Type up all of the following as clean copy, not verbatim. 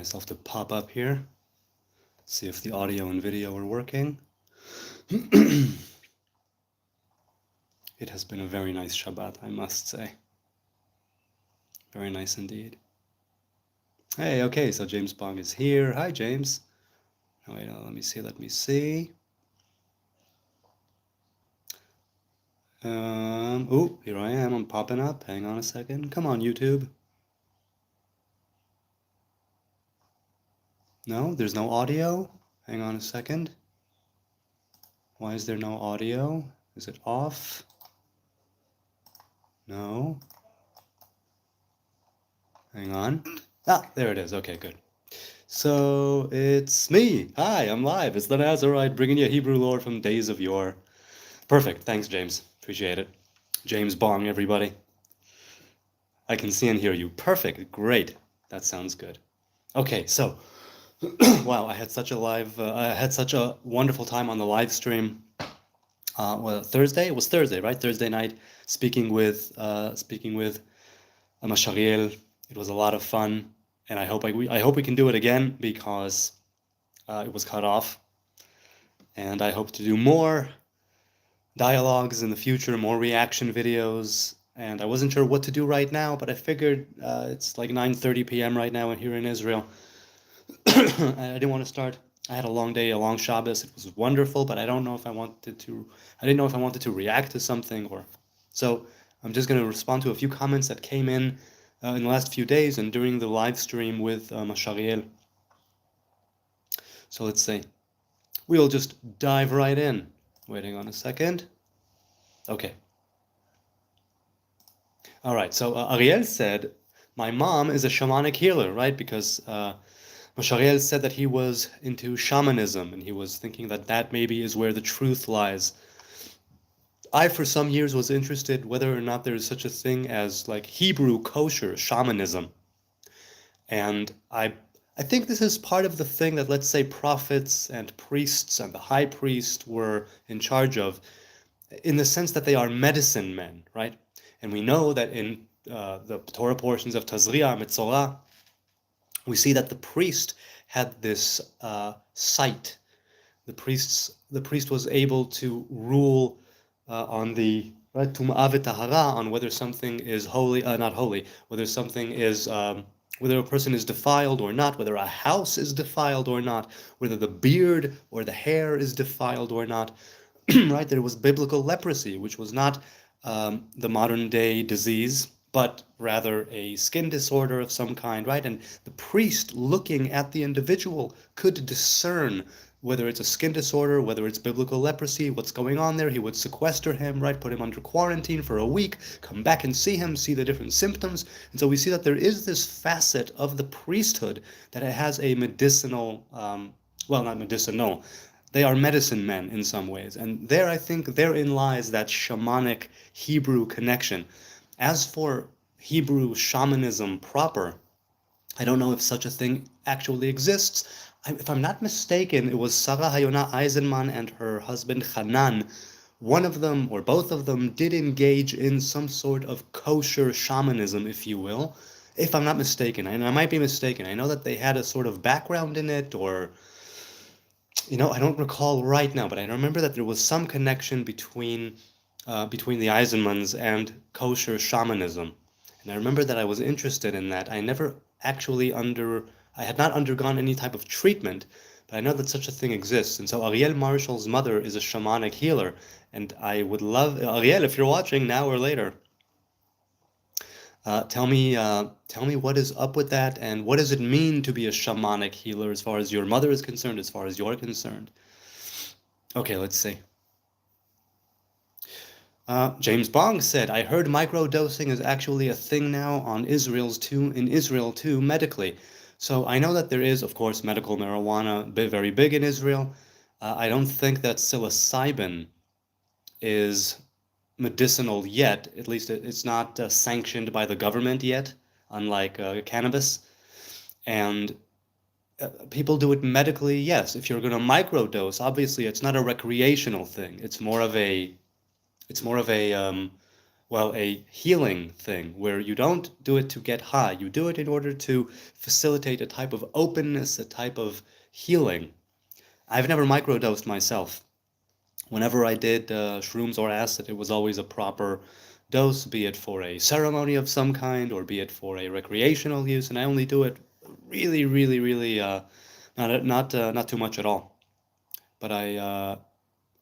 myself to pop up here. See if the audio and video are working. It has been a very nice Shabbat, I must say. Very nice indeed. Hey, okay, so James Bong is here. Hi, James. Oh, wait, let me see. Oh, here I am. I'm popping up. Hang on a second. Come on, YouTube. No, there's no audio. Hang on a second. Why is there no audio? Is it off? No. Hang on. Ah, there it is. Okay, good. So it's me. Hi, I'm live. It's the Nazarite bringing you Hebrew lore from days of yore. Perfect. Thanks, James. Appreciate it. James Bong, everybody. I can see and hear you. Perfect. Great. That sounds good. Okay, so wow, I had such a wonderful time on the live stream. Well, Thursday? It was Thursday, right? Thursday night, speaking with Mashariel. It was a lot of fun, and I hope we can do it again because it was cut off. And I hope to do more dialogues in the future, more reaction videos. And I wasn't sure what to do right now, but I figured it's like 9:30 p.m. right now here in Israel. I didn't want to start. I had a long day, a long Shabbos. It was wonderful, but I didn't know if I wanted to react to something or. So I'm just going to respond to a few comments that came in the last few days and during the live stream with Mashariel. So let's see. We'll just dive right in. Waiting on a second. Okay. All right. So Ariel said, "My mom is a shamanic healer," right? Because Mashariel said that he was into shamanism and he was thinking that maybe is where the truth lies. I, for some years, was interested whether or not there is such a thing as like Hebrew kosher shamanism. And I think this is part of the thing that, let's say, prophets and priests and the high priest were in charge of, in the sense that they are medicine men, right? And we know that in the Torah portions of Tazria, Metzorah, we see that the priest had this sight. The priest was able to rule on the right tum'ah v'tahara, on whether something is holy, not holy, whether something is whether a person is defiled or not, whether a house is defiled or not, whether the beard or the hair is defiled or not. Right? There was biblical leprosy, which was not the modern day disease, but rather a skin disorder of some kind, right? And the priest, looking at the individual, could discern whether it's a skin disorder, whether it's biblical leprosy, what's going on there. He would sequester him, right? Put him under quarantine for a week, come back and see him, see the different symptoms. And so we see that there is this facet of the priesthood that it has a medicinal, well, not medicinal, they are medicine men in some ways. And there, I think, therein lies that shamanic Hebrew connection. As for Hebrew shamanism proper, I don't know if such a thing actually exists. If I'm not mistaken, it was Sarah Hayona Eisenman and her husband Hanan. One of them, or both of them, did engage in some sort of kosher shamanism, if you will. If I'm not mistaken, and I might be mistaken. I know that they had a sort of background in it, or, I don't recall right now, but I remember that there was some connection between the Eisenmans and kosher shamanism. And I remember that I was interested in that. I had not undergone any type of treatment, but I know that such a thing exists. And so Ariel Marshall's mother is a shamanic healer. And I would love, Ariel, if you're watching now or later, tell me what is up with that, and what does it mean to be a shamanic healer as far as your mother is concerned, as far as you're concerned. Okay, let's see. James Bong said, "I heard microdosing is actually a thing now in Israel too, medically. So I know that there is, of course, medical marijuana very big in Israel. I don't think that psilocybin is medicinal yet. At least it's not sanctioned by the government yet, unlike cannabis. And people do it medically, yes. If you're going to microdose, obviously it's not a recreational thing. It's more of a well, a healing thing where you don't do it to get high. You do it in order to facilitate a type of openness, a type of healing. I've never microdosed myself. Whenever I did shrooms or acid, it was always a proper dose, be it for a ceremony of some kind or be it for a recreational use, and I only do it really, really, really not too much at all. But I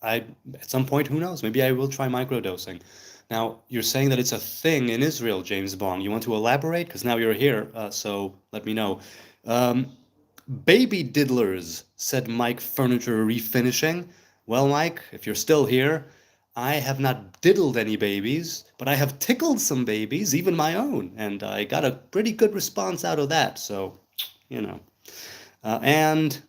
at some point, who knows? Maybe I will try microdosing. Now, you're saying that it's a thing in Israel, James Bond. You want to elaborate? Because now you're here, so let me know. Um, Baby diddlers, said Mike Furniture Refinishing. Well, Mike, if you're still here, I have not diddled any babies, but I have tickled some babies, even my own, and I got a pretty good response out of that, so, you know. And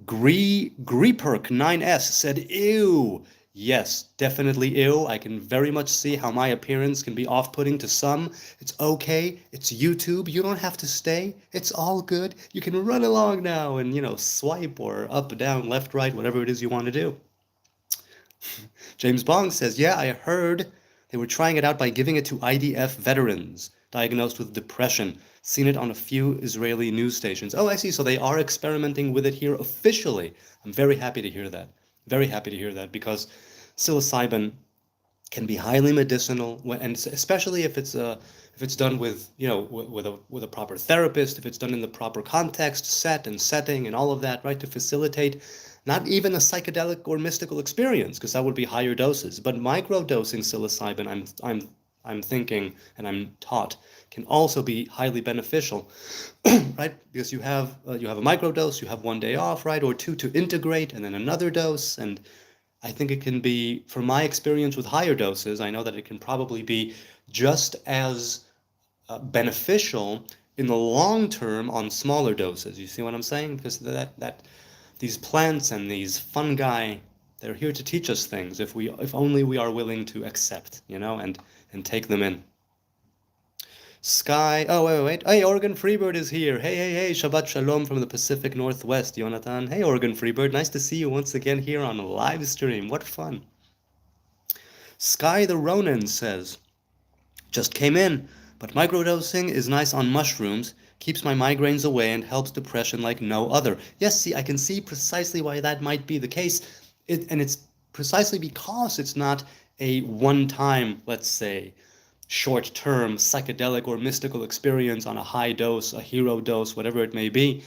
Greeperk 9S said, ew. Yes, definitely ew. I can very much see how my appearance can be off-putting to some. It's okay. It's YouTube. You don't have to stay. It's all good. You can run along now and, swipe or up, down, left, right, whatever it is you want to do. James Bong says, yeah, I heard they were trying it out by giving it to IDF veterans diagnosed with depression. Seen it on a few Israeli news stations. Oh, I see. So they are experimenting with it here officially. I'm very happy to hear that. Very happy to hear that because psilocybin can be highly medicinal, and especially if it's done with with a proper therapist, if it's done in the proper context, setting, and all of that, right, to facilitate not even a psychedelic or mystical experience, because that would be higher doses, but microdosing psilocybin, I'm thinking and I'm taught, can also be highly beneficial, right? Because you have a microdose, you have one day off, right, or two to integrate, and then another dose, and I think it can be, from my experience with higher doses, I know that it can probably be just as beneficial in the long term on smaller doses. You see what I'm saying? Because that these plants and these fungi, they're here to teach us things if only we are willing to accept, and take them in. Sky. Oh, wait. Hey, Oregon Freebird is here. Hey. Shabbat Shalom from the Pacific Northwest, Jonathan. Hey, Oregon Freebird. Nice to see you once again here on a live stream. What fun. Sky the Ronin says, just came in, but microdosing is nice on mushrooms, keeps my migraines away and helps depression like no other. Yes, see, I can see precisely why that might be the case. And it's precisely because it's not a one-time, let's say, short-term psychedelic or mystical experience on a high dose, a hero dose, whatever it may be.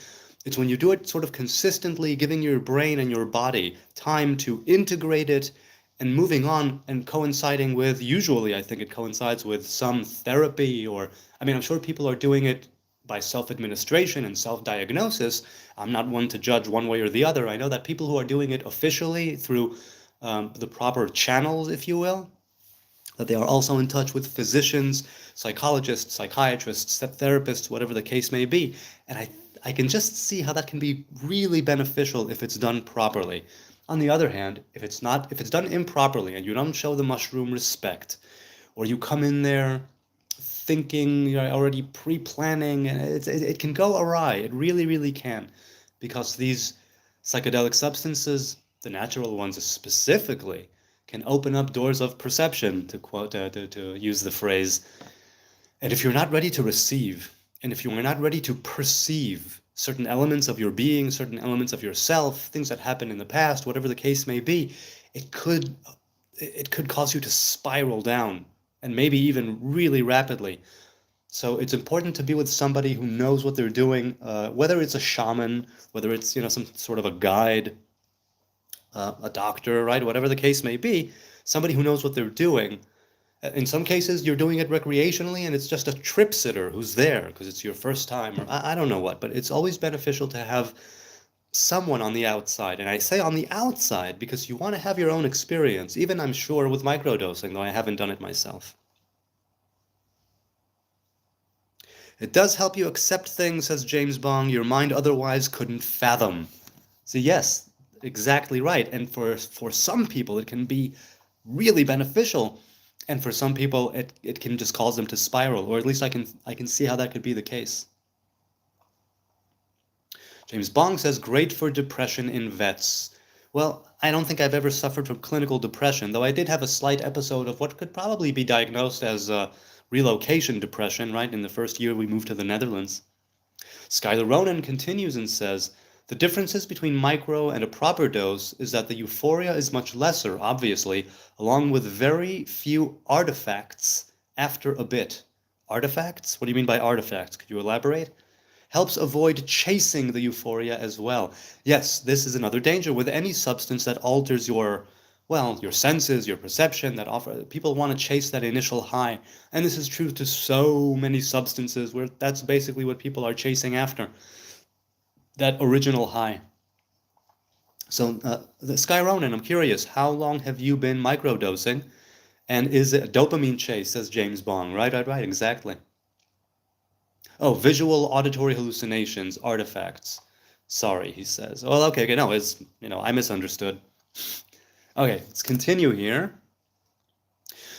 It's when you do it sort of consistently, giving your brain and your body time to integrate it and moving on and coinciding with, usually I think it coincides with some therapy I'm sure people are doing it by self-administration and self-diagnosis. I'm not one to judge one way or the other. I know that people who are doing it officially through the proper channels, if you will, that they are also in touch with physicians, psychologists, psychiatrists, therapists, whatever the case may be. And I can just see how that can be really beneficial if it's done properly. On the other hand, if it's done improperly and you don't show the mushroom respect, or you come in there thinking, you're already pre-planning, and it can go awry. It really, really can. Because these psychedelic substances, the natural ones specifically, can open up doors of perception, to quote, to use the phrase. And if you're not ready to receive, and if you are not ready to perceive certain elements of your being, certain elements of yourself, things that happened in the past, whatever the case may be, it could cause you to spiral down, and maybe even really rapidly. So it's important to be with somebody who knows what they're doing, whether it's a shaman, whether it's some sort of a guide, a doctor, right? Whatever the case may be, somebody who knows what they're doing. In some cases, you're doing it recreationally, and it's just a trip sitter who's there because it's your first time, or I don't know what. But it's always beneficial to have someone on the outside. And I say on the outside because you want to have your own experience, even I'm sure with microdosing, though I haven't done it myself. It does help you accept things, says James Bong, your mind otherwise couldn't fathom. So yes, exactly right. And for some people, it can be really beneficial. And for some people, it can just cause them to spiral, or at least I can see how that could be the case. James Bong says, great for depression in vets. Well, I don't think I've ever suffered from clinical depression, though I did have a slight episode of what could probably be diagnosed as relocation depression, right, in the first year we moved to the Netherlands. Skylar Ronan continues and says, the differences between micro and a proper dose is that the euphoria is much lesser, obviously, along with very few artifacts after a bit. Artifacts? What do you mean by artifacts? Could you elaborate? Helps avoid chasing the euphoria as well. Yes, this is another danger with any substance that alters your, well, your senses, your perception, that offer, people want to chase that initial high. And this is true to so many substances where that's basically what people are chasing after, that original high. So, the Sky Ronan, I'm curious, how long have you been microdosing? And is it a dopamine chase, says James Bong. Right, exactly. Oh, visual auditory hallucinations, artifacts. Sorry, he says. Well, okay, no, I misunderstood. Okay, let's continue here.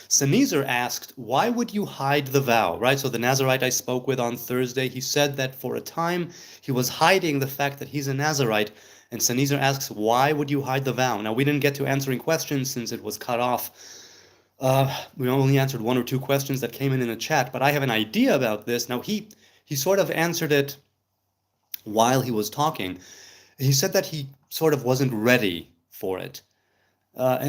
Sneezer asked, why would you hide the vow, right? So the Nazarite I spoke with on Thursday, he said that for a time he was hiding the fact that he's a Nazarite. And Sneezer asks, why would you hide the vow? Now, we didn't get to answering questions since it was cut off. We only answered one or two questions that came in the chat, but I have an idea about this. Now, he sort of answered it while he was talking. He said that he sort of wasn't ready for it.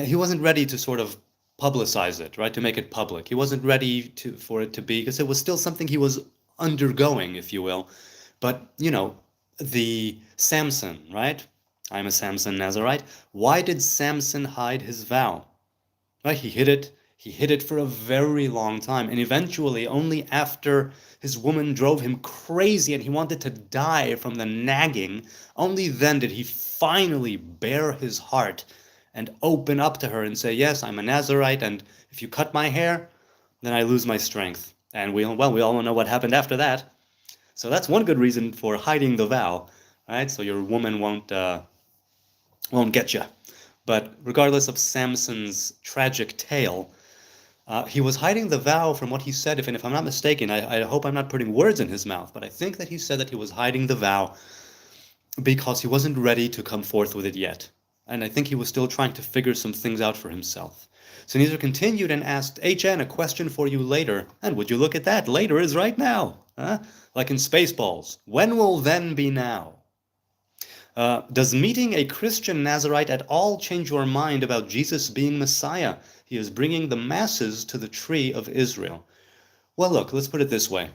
He wasn't ready to sort of publicize it, right? To make it public. He wasn't ready for it to be, because it was still something he was undergoing, if you will. But, the Samson, right? I'm a Samson Nazarite. Why did Samson hide his vow? Right? He hid it for a very long time. And eventually, only after his woman drove him crazy and he wanted to die from the nagging, only then did he finally bare his heart and open up to her and say, yes, I'm a Nazarite, and if you cut my hair, then I lose my strength. And we all know what happened after that. So that's one good reason for hiding the vow, right? So your woman won't get you. But regardless of Samson's tragic tale, he was hiding the vow from what he said, if I'm not mistaken. I hope I'm not putting words in his mouth, but I think that he said that he was hiding the vow because he wasn't ready to come forth with it yet. And I think he was still trying to figure some things out for himself. So Nezer continued and asked, HN, a question for you later. And would you look at that? Later is right now. Huh? Like in Spaceballs. When will then be now? Does meeting a Christian Nazarite at all change your mind about Jesus being Messiah? He is bringing the masses to the tree of Israel. Well, look, let's put it this way.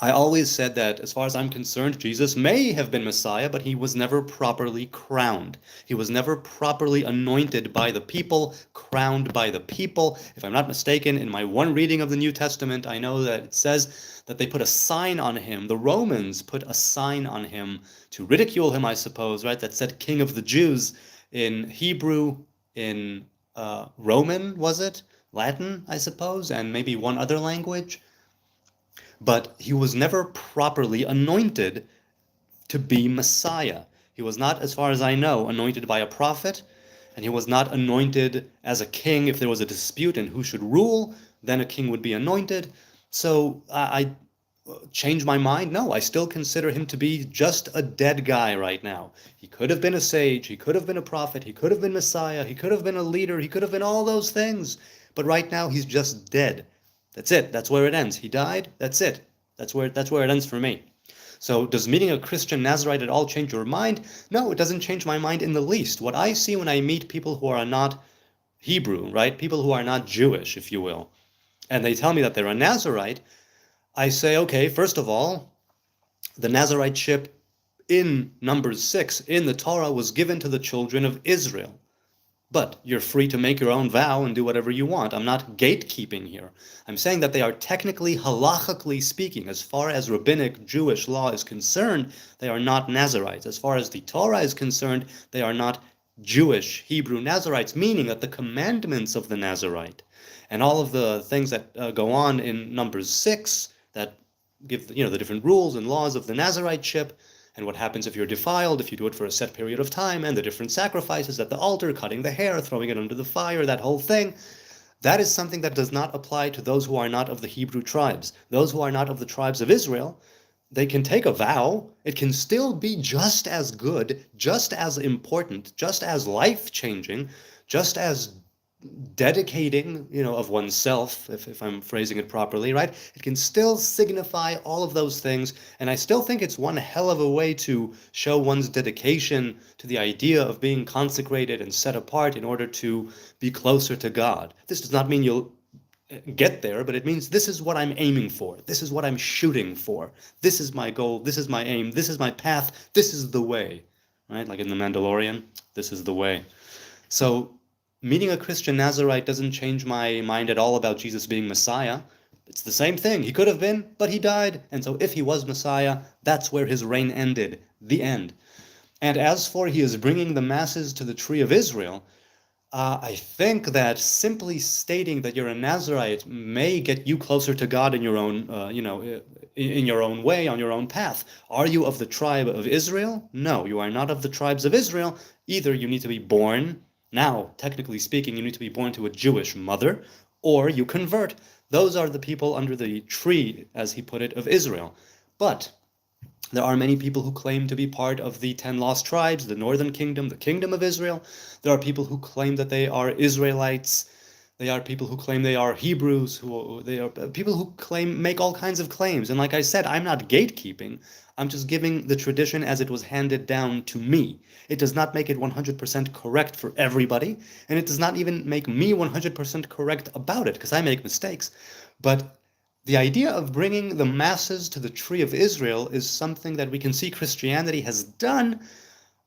I always said that, as far as I'm concerned, Jesus may have been Messiah, but he was never properly crowned. He was never properly anointed by the people, crowned by the people. If I'm not mistaken, in my one reading of the New Testament, I know that it says that they put a sign on him. The Romans put a sign on him to ridicule him, I suppose, right? That said King of the Jews in Hebrew, in Roman, was it? Latin, I suppose, and maybe one other language. But he was never properly anointed to be Messiah. He was not, as far as I know, anointed by a prophet, and he was not anointed as a king. If there was a dispute in who should rule, then a king would be anointed. So I changed my mind. No, I still consider him to be just a dead guy right now. He could have been a sage, he could have been a prophet, he could have been Messiah, he could have been a leader, he could have been all those things. But right now he's just dead. That's it. That's where it ends. He died. That's it. That's where it ends for me. So does meeting a Christian Nazarite at all change your mind? No, it doesn't change my mind in the least. What I see when I meet people who are not Hebrew, right? People who are not Jewish, if you will, and they tell me that they're a Nazarite, I say, okay, first of all, the Nazariteship in Numbers 6 in the Torah was given to the children of Israel. But you're free to make your own vow and do whatever you want. I'm not gatekeeping here. I'm saying that they are technically, halachically speaking, as far as rabbinic Jewish law is concerned, they are not Nazarites. As far as the Torah is concerned, they are not Jewish Hebrew Nazarites, meaning that the commandments of the Nazarite and all of the things that go on in Numbers 6 that give the different rules and laws of the Nazariteship, and what happens if you're defiled, if you do it for a set period of time, and the different sacrifices at the altar, cutting the hair, throwing it under the fire, that whole thing, that is something that does not apply to those who are not of the Hebrew tribes. Those who are not of the tribes of Israel, they can take a vow. It can still be just as good, just as important, just as life-changing, just as dedicating, of oneself, if I'm phrasing it properly, right? It can still signify all of those things, and I still think it's one hell of a way to show one's dedication to the idea of being consecrated and set apart in order to be closer to God. This does not mean you'll get there, but it means this is what I'm aiming for. This is what I'm shooting for. This is my goal. This is my aim. This is my path. This is the way, right? Like in The Mandalorian, this is the way. So meeting a Christian Nazarite doesn't change my mind at all about Jesus being Messiah. It's the same thing. He could have been, but he died. And so if he was Messiah, that's where his reign ended. The end. And as for he is bringing the masses to the tree of Israel, I think that simply stating that you're a Nazarite may get you closer to God in your own, in your own way, on your own path. Are you of the tribe of Israel? No, you are not of the tribes of Israel. Either you need to be born, now, technically speaking, you need to be born to a Jewish mother, or you convert. Those are the people under the tree, as he put it, of Israel. But there are many people who claim to be part of the 10 lost tribes, the northern kingdom, the kingdom of Israel. There are people who claim that they are Israelites. They are people who claim they are Hebrews. They are people who make all kinds of claims. And like I said, I'm not gatekeeping. I'm just giving the tradition as it was handed down to me. It does not make it 100% correct for everybody, and it does not even make me 100% correct about it, because I make mistakes. But the idea of bringing the masses to the tree of Israel is something that we can see Christianity has done.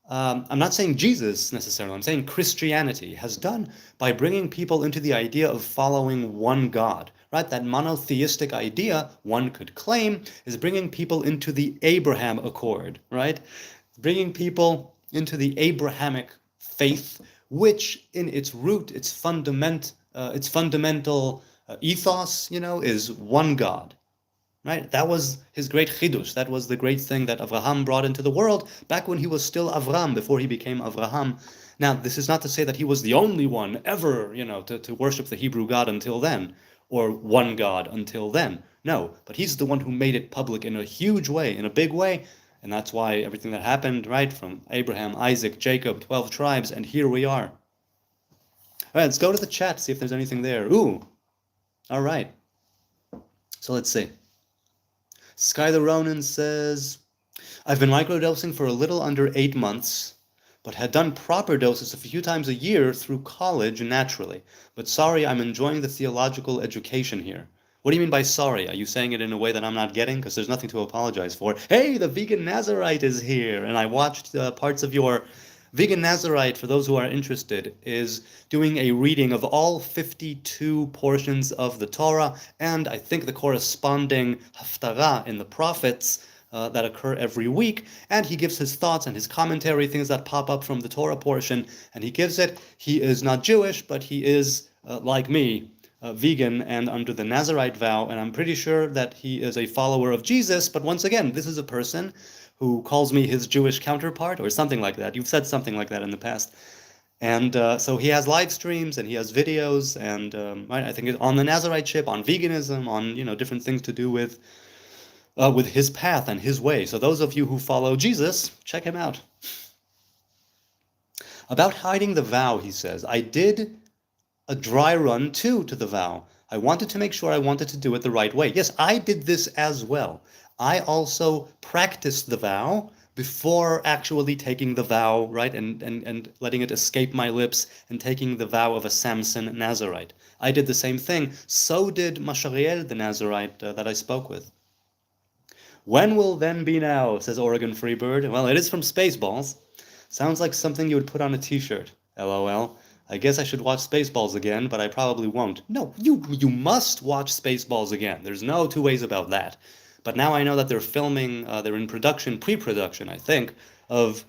I'm not saying Jesus necessarily, I'm saying Christianity has done by bringing people into the idea of following one God, right? That monotheistic idea, one could claim, is bringing people into the Abraham Accord, right? Bringing people into the Abrahamic faith, which in its root, its fundamental ethos, is one God, right? That was his great chidush. That was the great thing that Avraham brought into the world back when he was still Avram, before he became Avraham. Now, this is not to say that he was the only one ever, to worship the Hebrew God until then, or one God until then. No, but he's the one who made it public in a huge way, in a big way. And that's why everything that happened, right, from Abraham, Isaac, Jacob, 12 tribes, and here we are. All right, let's go to the chat, see if there's anything there. Ooh, all right. So let's see. Sky the Ronin says, I've been microdosing for a little under 8 months, but had done proper doses a few times a year through college naturally. But sorry, I'm enjoying the theological education here. What do you mean by sorry? Are you saying it in a way that I'm not getting? Because there's nothing to apologize for. Hey, the vegan Nazarite is here, and I watched parts of your Vegan Nazarite, for those who are interested, is doing a reading of all 52 portions of the Torah, and I think the corresponding haftarah in the prophets that occur every week, and he gives his thoughts and his commentary, things that pop up from the Torah portion, and he gives it. He is not Jewish, but he is, like me, vegan and under the Nazarite vow, and I'm pretty sure that he is a follower of Jesus, but once again, this is a person who calls me his Jewish counterpart, or something like that. You've said something like that in the past. And so he has live streams, and he has videos, and right, I think on the Nazarite ship, on veganism, on different things to do with his path and his way. So those of you who follow Jesus, check him out. About hiding the vow, he says, I did a dry run too to the vow. I wanted to make sure I wanted to do it the right way. Yes, I did this as well. I also practiced the vow before actually taking the vow, right, and letting it escape my lips and taking the vow of a Samson Nazarite. I did the same thing. So did Mashariel, the Nazarite that I spoke with. When will then be now, says Oregon Freebird. Well, it is from Spaceballs. Sounds like something you would put on a t-shirt. LOL. I guess I should watch Spaceballs again, but I probably won't. No, you must watch Spaceballs again. There's no two ways about that. But now I know that they're filming, they're in production, pre-production, I think, of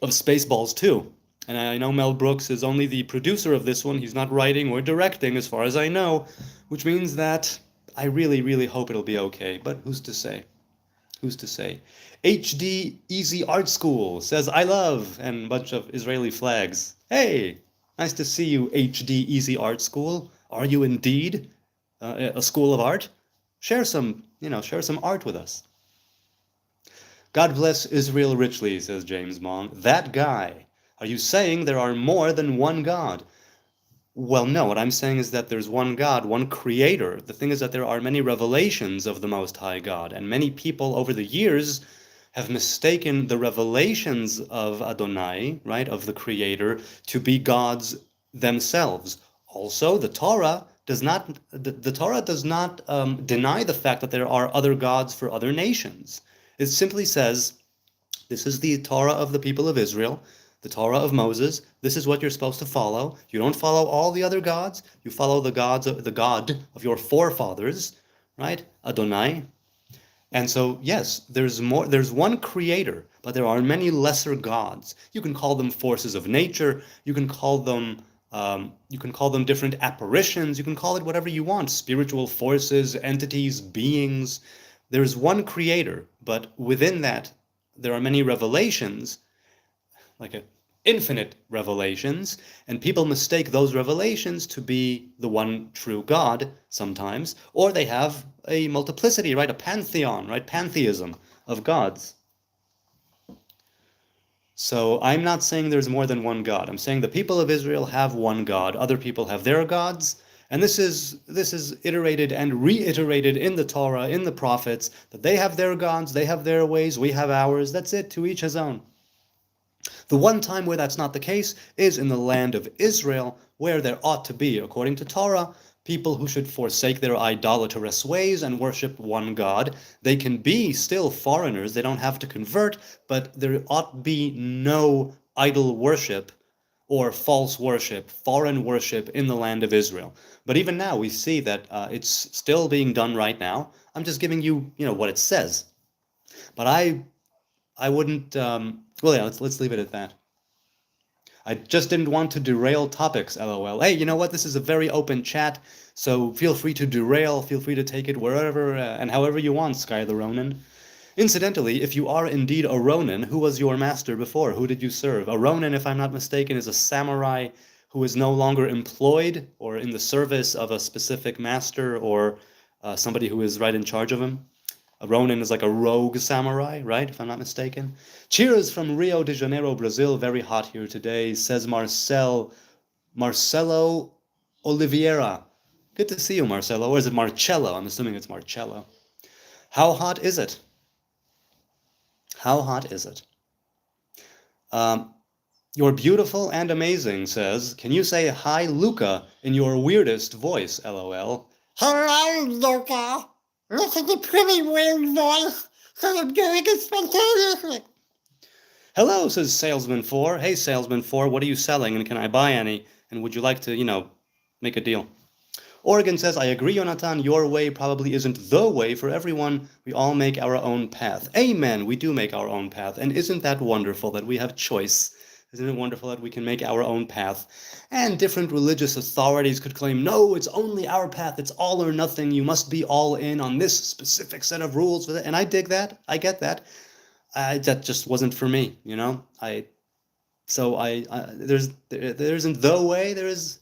Spaceballs 2. And I know Mel Brooks is only the producer of this one. He's not writing or directing, as far as I know, which means that I really, really hope it'll be okay. But who's to say? Who's to say? HD Easy Art School says, I love, and a bunch of Israeli flags. Hey, nice to see you, HD Easy Art School. Are you indeed a school of art? Share some art with us. God bless Israel richly, says James Bong. That guy. Are you saying there are more than one God? Well, no. What I'm saying is that there's one God, one creator. The thing is that there are many revelations of the Most High God, and many people over the years have mistaken the revelations of Adonai, right, of the creator, to be gods themselves. Also, the Torah does not deny the fact that there are other gods for other nations. It simply says, this is the Torah of the people of Israel, the Torah of Moses. This is what you're supposed to follow. You don't follow all the other gods. You follow the God of your forefathers, right? Adonai. And so, yes, there's one creator, but there are many lesser gods. You can call them forces of nature. You can call them different apparitions. You can call it whatever you want, spiritual forces, entities, beings. There's one creator, but within that, there are many revelations, like infinite revelations, and people mistake those revelations to be the one true God sometimes, or they have a multiplicity, right? A pantheon, right? Pantheism of gods. So I'm not saying there's more than one God. I'm saying the people of Israel have one God. Other people have their gods. And this is iterated and reiterated in the Torah, in the prophets, that they have their gods, they have their ways, we have ours. That's it, to each his own. The one time where that's not the case is in the land of Israel, where there ought to be, according to Torah, people who should forsake their idolatrous ways and worship one God. They can be still foreigners, they don't have to convert, but there ought be no idol worship or false worship, foreign worship in the land of Israel. But even now, we see that it's still being done right now. I'm just giving you, what it says. But I wouldn't. Well, yeah, let's leave it at that. I just didn't want to derail topics, lol. Hey, you know what? This is a very open chat, so feel free to derail. Feel free to take it wherever and however you want, Sky the Ronin. Incidentally, if you are indeed a Ronin, who was your master before? Who did you serve? A Ronin, if I'm not mistaken, is a samurai who is no longer employed or in the service of a specific master or somebody who is right in charge of him. A Ronin is like a rogue samurai, right? If I'm not mistaken. Cheers from Rio de Janeiro, Brazil. Very hot here today, says Marcelo Oliveira. Good to see you, Marcelo. Or is it Marcello? I'm assuming it's Marcello. How hot is it? How hot is it? You're beautiful and amazing, says. Can you say hi, Luca, in your weirdest voice, lol? Hello, Luca. Listen to pretty weird voice, so I'm doing it spontaneously. Hello, says Salesman 4. Hey, Salesman 4, what are you selling, and can I buy any? And would you like to, make a deal? Oregon says, I agree, Jonathan, your way probably isn't the way for everyone. We all make our own path. Amen, we do make our own path. And isn't that wonderful that we have choice? Isn't it wonderful that we can make our own path? And different religious authorities could claim, no, it's only our path, it's all or nothing, you must be all in on this specific set of rules. And I dig that, I get that. That just wasn't for me, there isn't the way, there is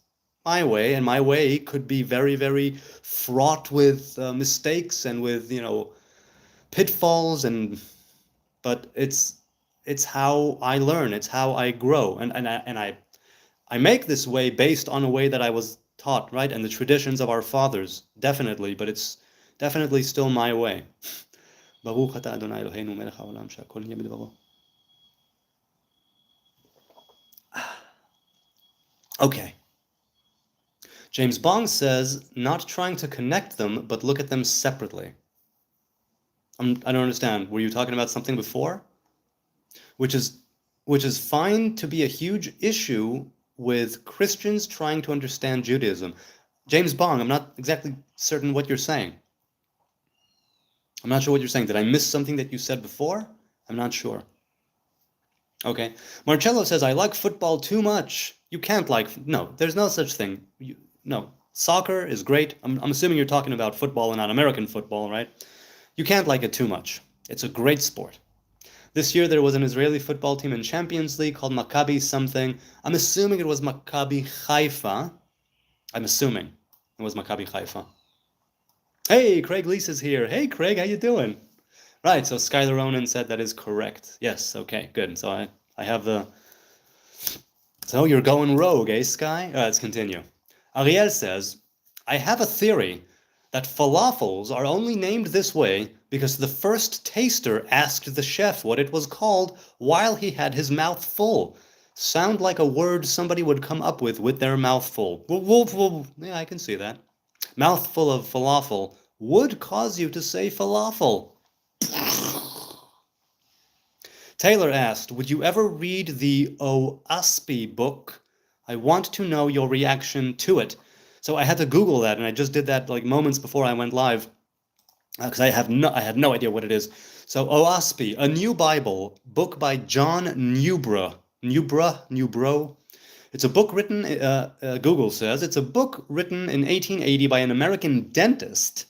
my way, and my way could be very, very fraught with mistakes and with pitfalls, but it's how I learn, it's how I grow, and I make this way based on a way that I was taught, right, and the traditions of our fathers, definitely, but it's definitely still my way. Baruch atah Adonai Eloheinu melech haolam she'akol nהיה b'dvaro. Okay. James Bong says, not trying to connect them, but look at them separately. I don't understand. Were you talking about something before? Which is fine to be a huge issue with Christians trying to understand Judaism. James Bong, I'm not exactly certain what you're saying. I'm not sure what you're saying. Did I miss something that you said before? I'm not sure. Okay. Marcello says, I like football too much. You can't no, there's no such thing. No, soccer is great. I'm assuming you're talking about football and not American football, right? You can't like it too much. It's a great sport. This year there was an Israeli football team in Champions League called Maccabi something. I'm assuming it was Maccabi Haifa. I'm assuming it was Maccabi Haifa. Hey, Craig Lease is here. Hey, Craig, how you doing? Right, so Skylar Ronan said that is correct. Yes, okay, good. So I have the... So you're going rogue, eh, Sky? Let's continue. Ariel says, I have a theory that falafels are only named this way because the first taster asked the chef what it was called while he had his mouth full. Sound like a word somebody would come up with their mouth full. Yeah, I can see that. Mouthful of falafel would cause you to say falafel. Taylor asked, would you ever read the Oaspi book? I want to know your reaction to it. So I had to Google that, and I just did that like moments before I went live, because I had no idea what it is. So Oaspi, a new Bible, book by John Newbro. It's a book written, Google says, it's a book written in 1880 by an American dentist.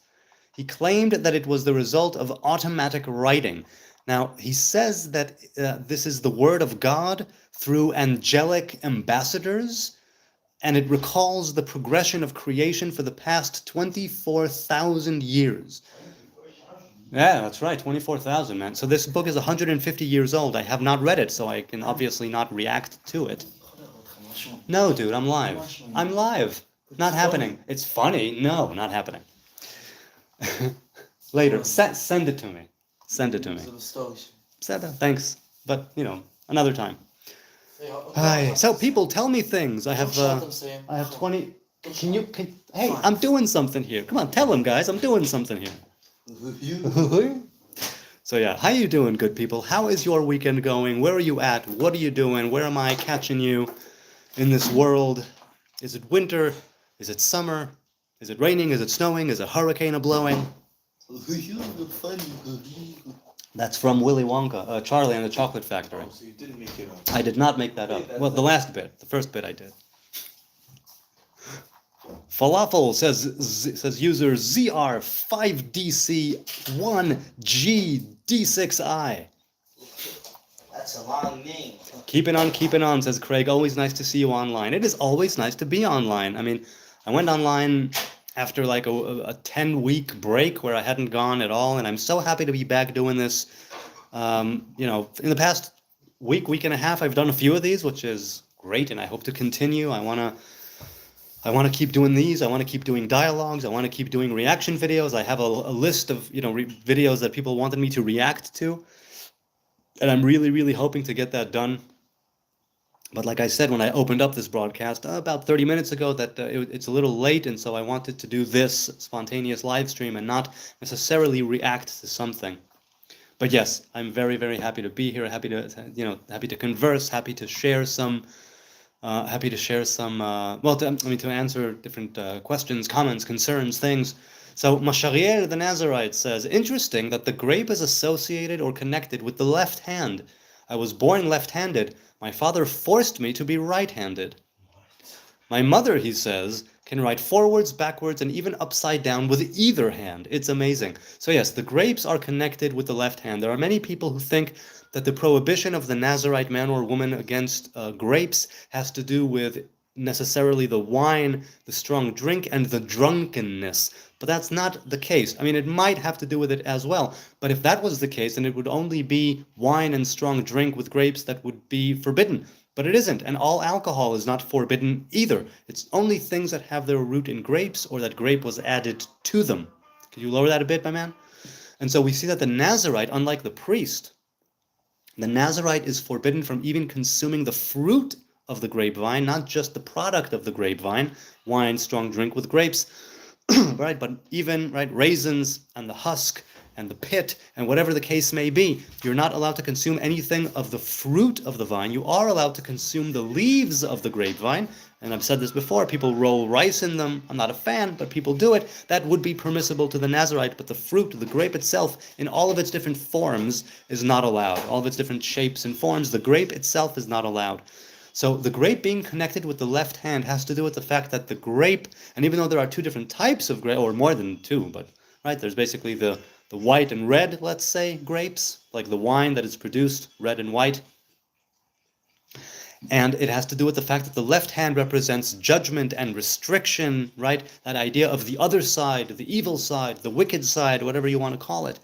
He claimed that it was the result of automatic writing. Now, he says that this is the word of God through angelic ambassadors, and it recalls the progression of creation for the past 24,000 years. Yeah, that's right, 24,000, man. So this book is 150 years old. I have not read it, so I can obviously not react to it. No, dude, I'm live. I'm live. Not happening. It's funny. No, not happening. Later, send it to me. Send it to me. Thanks, but another time. Hi. So people tell me things. I have 20. Hey, I'm doing something here. Come on, tell them, guys. I'm doing something here. So yeah, how you doing, good people? How is your weekend going? Where are you at? What are you doing? Where am I catching you in this world? Is it winter? Is it summer? Is it raining? Is it snowing? Is a hurricane a-blowing? That's from Willy Wonka, Charlie and the Chocolate Factory. Oh, so you didn't make it up. I did not make that up. Well, the last bit. The first bit I did. Falafel says user ZR5DC1GD6I. That's a long name. Keeping on, says Craig. Always nice to see you online. It is always nice to be online. I mean, I went online after like a 10-week break where I hadn't gone at all, and I'm so happy to be back doing this. In the past week and a half, I've done a few of these, which is great, and I hope to continue. I want to keep doing these. I want to keep doing dialogues. I want to keep doing reaction videos. I have a list of videos that people wanted me to react to, and I'm really, really hoping to get that done. But like I said, when I opened up this broadcast about 30 minutes ago, that it's a little late, and so I wanted to do this spontaneous live stream and not necessarily react to something. But yes, I'm very, very happy to be here. Happy to converse. Happy to share some. To answer different questions, comments, concerns, things. So Mashariel the Nazarite says, interesting that the grape is associated or connected with the left hand. I was born left-handed. My father forced me to be right-handed. My mother, he says, can write forwards, backwards, and even upside down with either hand. It's amazing. So yes, the grapes are connected with the left hand. There are many people who think that the prohibition of the Nazarite man or woman against grapes has to do with necessarily the wine, the strong drink, and the drunkenness. But that's not the case. I mean, it might have to do with it as well. But if that was the case, then it would only be wine and strong drink with grapes that would be forbidden. But it isn't, and all alcohol is not forbidden either. It's only things that have their root in grapes or that grape was added to them. Could you lower that a bit, my man? And so we see that the Nazarite, unlike the priest, the Nazarite is forbidden from even consuming the fruit of the grapevine, not just the product of the grapevine, wine, strong drink with grapes, right? But even raisins and the husk and the pit and whatever the case may be, you're not allowed to consume anything of the fruit of the vine. You are allowed to consume the leaves of the grapevine, and I've said this before, people roll rice in them. I'm not a fan, but people do it. That would be permissible to the Nazarite, but the fruit, the grape itself, in all of its different forms, is not allowed. All of its different shapes and forms, the grape itself is not allowed. So the grape being connected with the left hand has to do with the fact that the grape, and even though there are two different types of grape, or more than two, but there's basically the white and red, let's say, grapes, like the wine that is produced, red and white. And it has to do with the fact that the left hand represents judgment and restriction, right? That idea of the other side, the evil side, the wicked side, whatever you want to call it.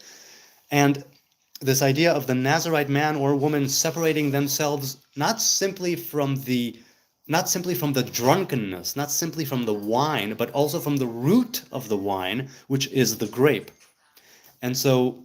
And this idea of the Nazarite man or woman separating themselves not simply from the drunkenness, not simply from the wine, but also from the root of the wine, which is the grape. And so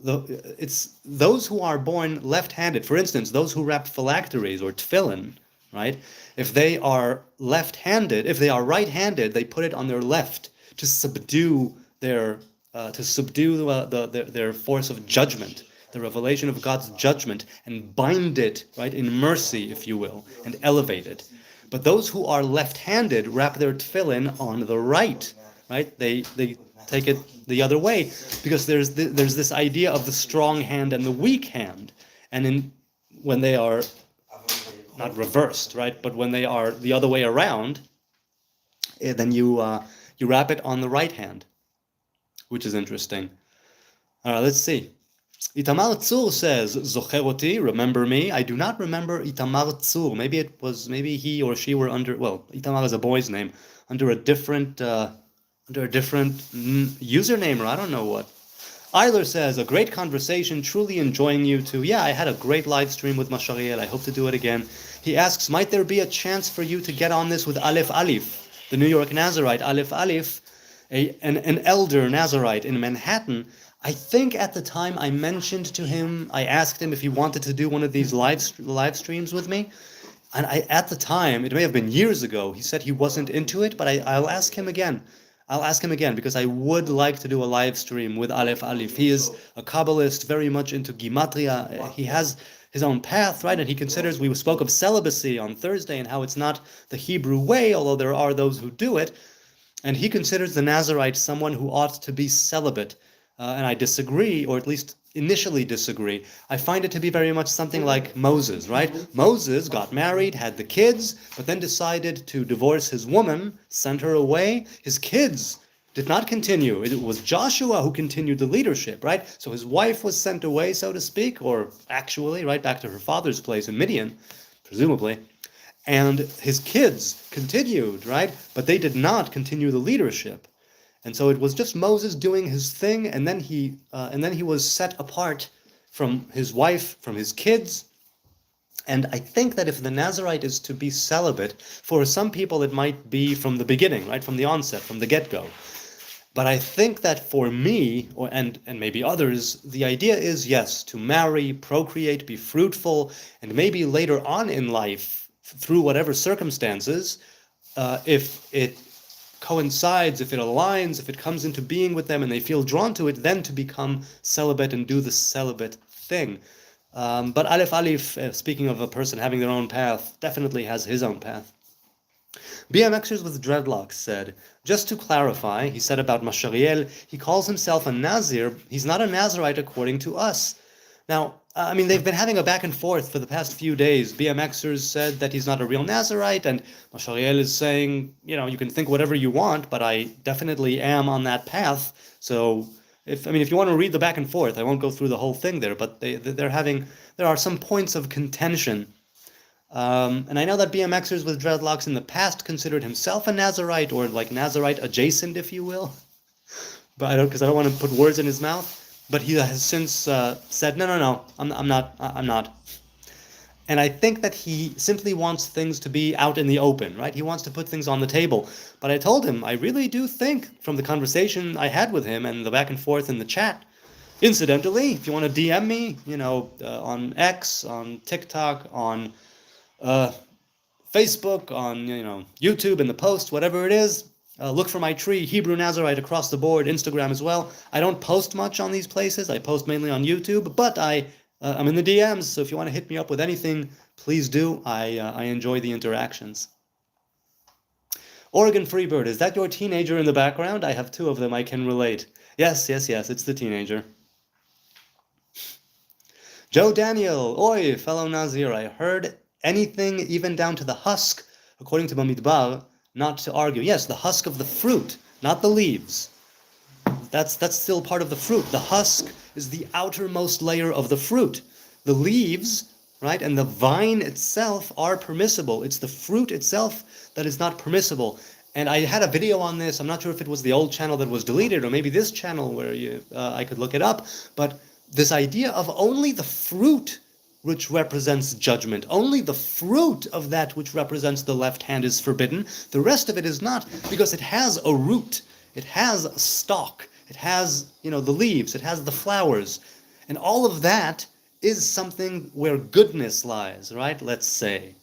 it's those who are born left-handed, for instance, those who wrap phylacteries or tefillin, right? If they are left-handed, if they are right-handed, they put it on their left to subdue their their force of judgment, the revelation of God's judgment, and bind it, right, in mercy, if you will, and elevate it. But those who are left-handed wrap their tefillin on the right, right? They take it the other way, because there's this idea of the strong hand and the weak hand, and when they are not reversed, right, but when they are the other way around, then you wrap it on the right hand, which is interesting. All right, let's see. Itamar Tzur says, Zocher oti, remember me. I do not remember Itamar Tzur. Maybe he or she were under, well, Itamar is a boy's name, under a different username, or I don't know what. Eiler says, a great conversation, truly enjoying you too. Yeah, I had a great live stream with Mashariel. I hope to do it again. He asks, might there be a chance for you to get on this with Aleph Alif, the New York Nazarite? Aleph Alif, an elder Nazarite in Manhattan. I think at the time I mentioned to him, I asked him if he wanted to do one of these live streams with me. And at the time, it may have been years ago, he said he wasn't into it, but I'll ask him again. I'll ask him again, because I would like to do a live stream with Aleph Alif. He is a Kabbalist, very much into Gematria. He has his own path, right? And he considers, we spoke of celibacy on Thursday and how it's not the Hebrew way, although there are those who do it. And he considers the Nazarite someone who ought to be celibate. And I disagree, or at least initially disagree. I find it to be very much something like Moses, right? Moses got married, had the kids, but then decided to divorce his woman, sent her away. His kids did not continue. It was Joshua who continued the leadership, right? So his wife was sent away, so to speak, or actually, right, back to her father's place in Midian, presumably. And his kids continued, right? But they did not continue the leadership. And so it was just Moses doing his thing, and then he was set apart from his wife, from his kids. And I think that if the Nazarite is to be celibate, for some people it might be from the beginning, right, from the onset, from the get-go. But I think that for me, and maybe others, the idea is, yes, to marry, procreate, be fruitful, and maybe later on in life, through whatever circumstances, if it coincides, if it aligns, if it comes into being with them and they feel drawn to it, then to become celibate and do the celibate thing. But Aleph Alif, speaking of a person having their own path, definitely has his own path. BMXers with dreadlocks said, just to clarify, he said about Mashariel, he calls himself a Nazir. He's not a Nazarite according to us. Now, I mean, they've been having a back and forth for the past few days. BMXers said that he's not a real Nazarite, and Mashariel is saying, you know, you can think whatever you want, but I definitely am on that path. So, if you want to read the back and forth, I won't go through the whole thing there, but there are some points of contention. And I know that BMXers with dreadlocks in the past considered himself a Nazarite, or like Nazarite adjacent, if you will. But because I don't want to put words in his mouth. But he has since said, no, I'm not. And I think that he simply wants things to be out in the open, right? He wants to put things on the table. But I told him, I really do think, from the conversation I had with him and the back and forth in the chat, incidentally, if you want to DM me, on X, on TikTok, on Facebook, on YouTube in the post, whatever it is, look for my tree, Hebrew Nazarite, across the board, Instagram as well. I don't post much on these places. I post mainly on YouTube, but I'm in the DMs, so if you want to hit me up with anything, please do. I enjoy the interactions. Oregon Freebird, is that your teenager in the background? I have two of them, I can relate. Yes, it's the teenager. Joe Daniel, oi, fellow Nazir, I heard anything even down to the husk, according to Bamidbar, not to argue. Yes, the husk of the fruit, not the leaves. That's still part of the fruit. The husk is the outermost layer of the fruit. The leaves, right, and the vine itself are permissible. It's the fruit itself that is not permissible. And I had a video on this. I'm not sure if it was the old channel that was deleted or maybe this channel where I could look it up. But this idea of only the fruit which represents judgment, only the fruit of that which represents the left hand is forbidden. The rest of it is not, because it has a root, it has a stalk, it has, the leaves, it has the flowers, and all of that is something where goodness lies, right? Let's say.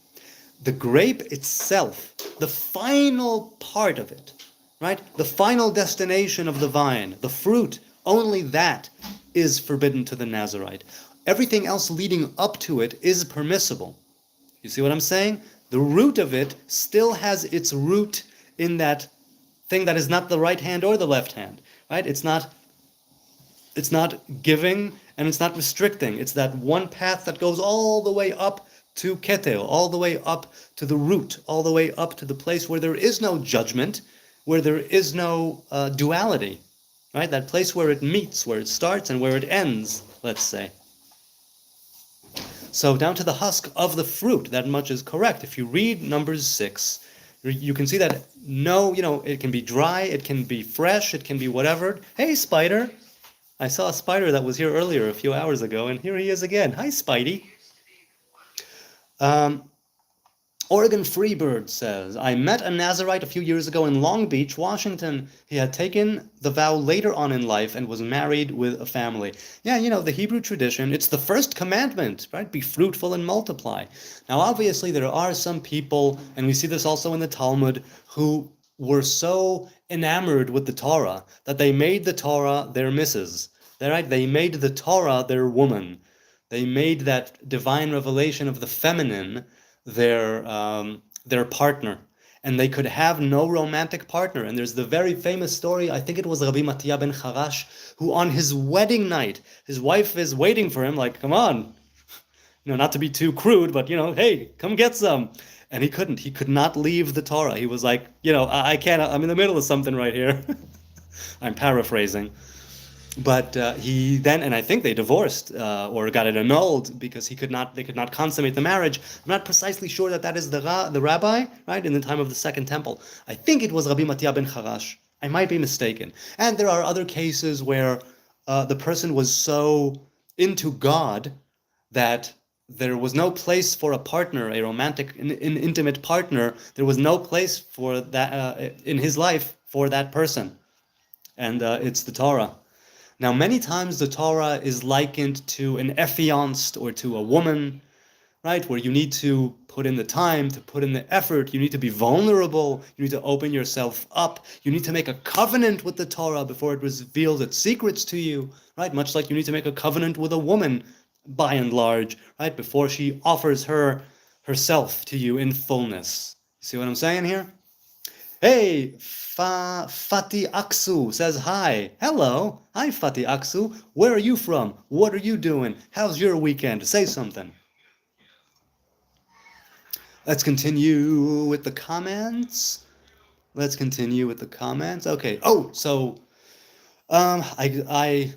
The grape itself, the final part of it, right? The final destination of the vine, the fruit, only that is forbidden to the Nazarite. Everything else leading up to it is permissible. You see what I'm saying? The root of it still has its root in that thing that is not the right hand or the left hand, right? It's not giving and it's not restricting. It's that one path that goes all the way up to Ketel, all the way up to the root, all the way up to the place where there is no judgment, where there is no duality, right? That place where it meets, where it starts and where it ends, let's say. So down to the husk of the fruit, that much is correct. If you read Numbers 6, you can see that it can be dry, it can be fresh, it can be whatever. Hey, spider! I saw a spider that was here earlier a few hours ago, and here he is again. Hi, Spidey. Oregon Freebird says, I met a Nazarite a few years ago in Long Beach, Washington. He had taken the vow later on in life and was married with a family. Yeah, the Hebrew tradition, it's the first commandment, right? Be fruitful and multiply. Now, obviously, there are some people, and we see this also in the Talmud, who were so enamored with the Torah that they made the Torah their missus. Right? They made the Torah their woman. They made that divine revelation of the feminine their partner, and they could have no romantic partner. And there's the very famous story, I think it was Rabbi Mattia ben Charash, who on his wedding night, his wife is waiting for him, like, come on, not to be too crude, but, hey, come get some. And he couldn't. He could not leave the Torah. He was like, I can't, I'm in the middle of something right here. I'm paraphrasing. But he then, and I think they divorced or got it annulled because they could not consummate the marriage. I'm not precisely sure that is the rabbi, right, in the time of the Second Temple. I think it was Rabbi Mattia ben Charash. I might be mistaken. And there are other cases where the person was so into God that there was no place for a partner, a romantic, an intimate partner. There was no place for that in his life for that person. And it's the Torah. Now, many times the Torah is likened to an affianced or to a woman, right? Where you need to put in the time, to put in the effort. You need to be vulnerable. You need to open yourself up. You need to make a covenant with the Torah before it reveals its secrets to you, right? Much like you need to make a covenant with a woman, by and large, right? Before she offers herself to you in fullness. See what I'm saying here? Hey, Fatih Aksu says hi. Hello. Hi, Fatih Aksu. Where are you from? What are you doing? How's your weekend? Say something. Let's continue with the comments. Okay. Oh, so I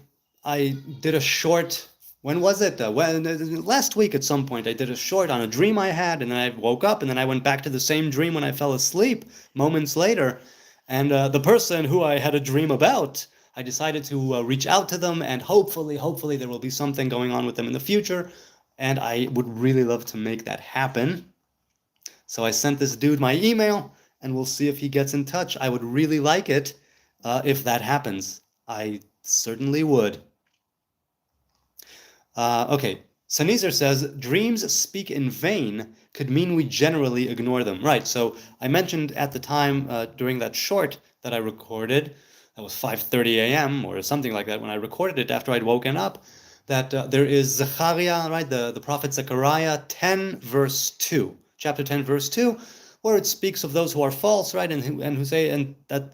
did a short. When was it? Last week at some point, I did a short on a dream I had, and then I woke up, and then I went back to the same dream when I fell asleep moments later. And the person who I had a dream about, I decided to reach out to them, and hopefully there will be something going on with them in the future. And I would really love to make that happen. So I sent this dude my email, and we'll see if he gets in touch. I would really like it if that happens. I certainly would. Okay, Sanizer says, dreams speak in vain could mean we generally ignore them. Right, so I mentioned at the time during that short that I recorded, that was 5:30 a.m. or something like that when I recorded it after I'd woken up, that there is Zechariah, right, the prophet Zechariah 10 verse 2, chapter 10 verse 2, where it speaks of those who are false, right, and who say that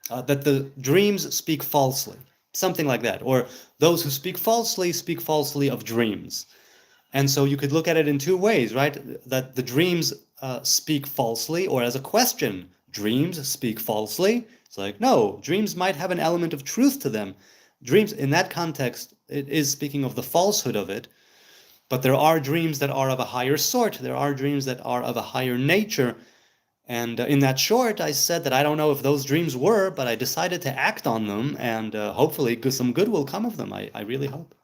that the dreams speak falsely. Something like that, or those who speak falsely of dreams. And so you could look at it in two ways, right? That the dreams speak falsely, or as a question, dreams speak falsely. It's like, no, dreams might have an element of truth to them. Dreams, in that context, it is speaking of the falsehood of it, but there are dreams that are of a higher sort. There are dreams that are of a higher nature, And in that short, I said that I don't know if those dreams were, but I decided to act on them, and hopefully some good will come of them. I really hope.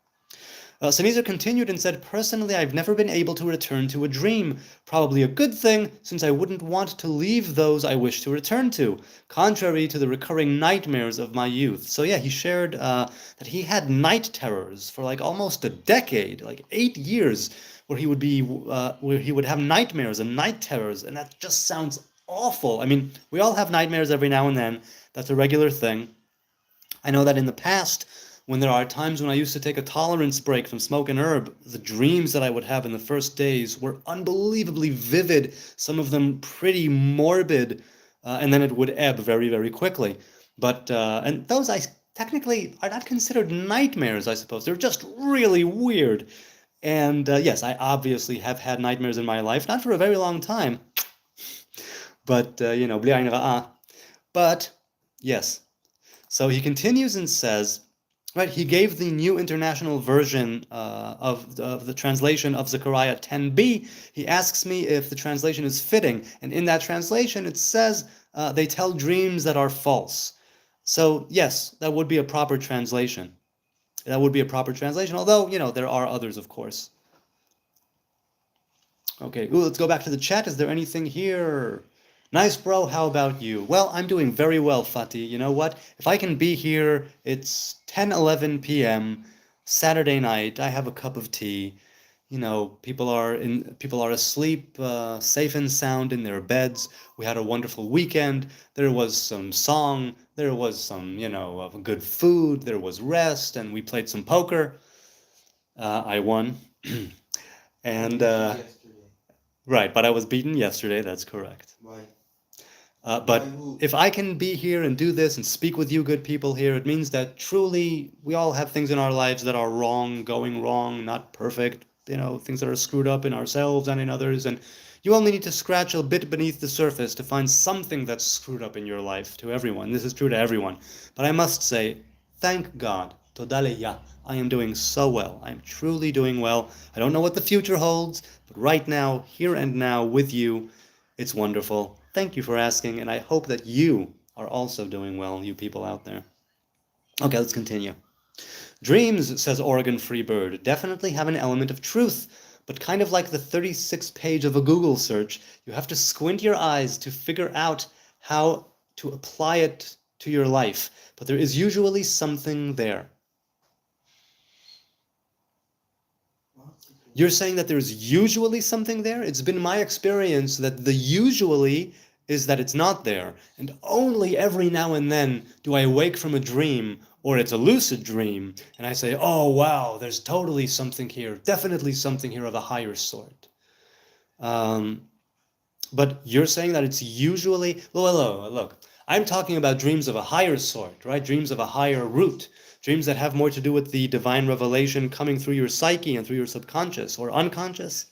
Sneezer continued and said, personally, I've never been able to return to a dream. Probably a good thing, since I wouldn't want to leave those I wish to return to, contrary to the recurring nightmares of my youth. So yeah, he shared that he had night terrors for like almost a decade, like 8 years, where he would have nightmares and night terrors, and that just sounds awful. I mean, we all have nightmares every now and then. That's a regular thing. I know that in the past, when there are times when I used to take a tolerance break from smoke and herb, the dreams that I would have in the first days were unbelievably vivid, some of them pretty morbid, and then it would ebb very, very quickly. And those technically are not considered nightmares, I suppose. They're just really weird. And yes, I obviously have had nightmares in my life, not for a very long time, but, bli ayn ra'a. But, yes. So he continues and says, right, he gave the New International Version of the translation of Zechariah 10b. He asks me if the translation is fitting, and in that translation it says they tell dreams that are false. So yes, that would be a proper translation. That would be a proper translation, although, there are others, of course. Okay, let's go back to the chat. Is there anything here? Nice, bro. How about you? Well, I'm doing very well, Fatih. You know what? If I can be here, it's 10:11 p.m. Saturday night. I have a cup of tea. People are asleep, safe and sound in their beds. We had a wonderful weekend. There was some song. There was some, good food. There was rest, and we played some poker. I won, and Yesterday. right, but I was beaten yesterday. That's correct. Right. But By who? if I can be here and do this and speak with you good people here, it means that truly we all have things in our lives that are wrong, going wrong, not perfect, things that are screwed up in ourselves and in others. And you only need to scratch a bit beneath the surface to find something that's screwed up in your life, to everyone. This is true to everyone. But I must say, thank God. Todaleya. I am doing so well. I am truly doing well. I don't know what the future holds, but right now, here and now with you, it's wonderful. Thank you for asking, and I hope that you are also doing well, you people out there. Okay, let's continue. Dreams, says Oregon Freebird, definitely have an element of truth, but kind of like the 36th page of a Google search, you have to squint your eyes to figure out how to apply it to your life. But there is usually something there. You're saying that there's usually something there? It's been my experience that the usually is that it's not there, and only every now and then do I wake from a dream, or it's a lucid dream, and I say, oh wow, there's totally something here, definitely something here of a higher sort. But you're saying that it's usually, look, I'm talking about dreams of a higher sort, right? Dreams of a higher root. Dreams that have more to do with the divine revelation coming through your psyche and through your subconscious or unconscious.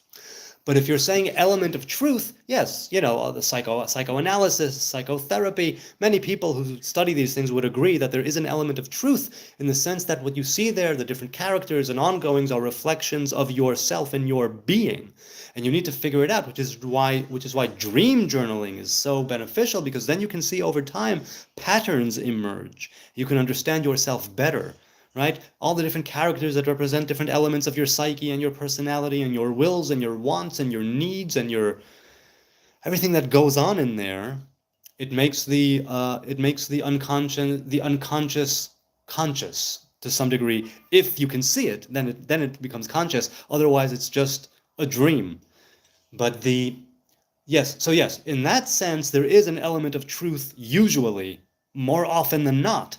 But if you're saying element of truth, yes, the psychoanalysis, psychotherapy, many people who study these things would agree that there is an element of truth in the sense that what you see there, the different characters and ongoings, are reflections of yourself and your being. And you need to figure it out, which is why dream journaling is so beneficial, because then you can see over time patterns emerge. You can understand yourself better. Right? All the different characters that represent different elements of your psyche and your personality and your wills and your wants and your needs and your everything that goes on in there. It makes the unconscious conscious to some degree. If you can see it, then it becomes conscious. Otherwise, it's just a dream. But yes, in that sense, there is an element of truth usually, more often than not.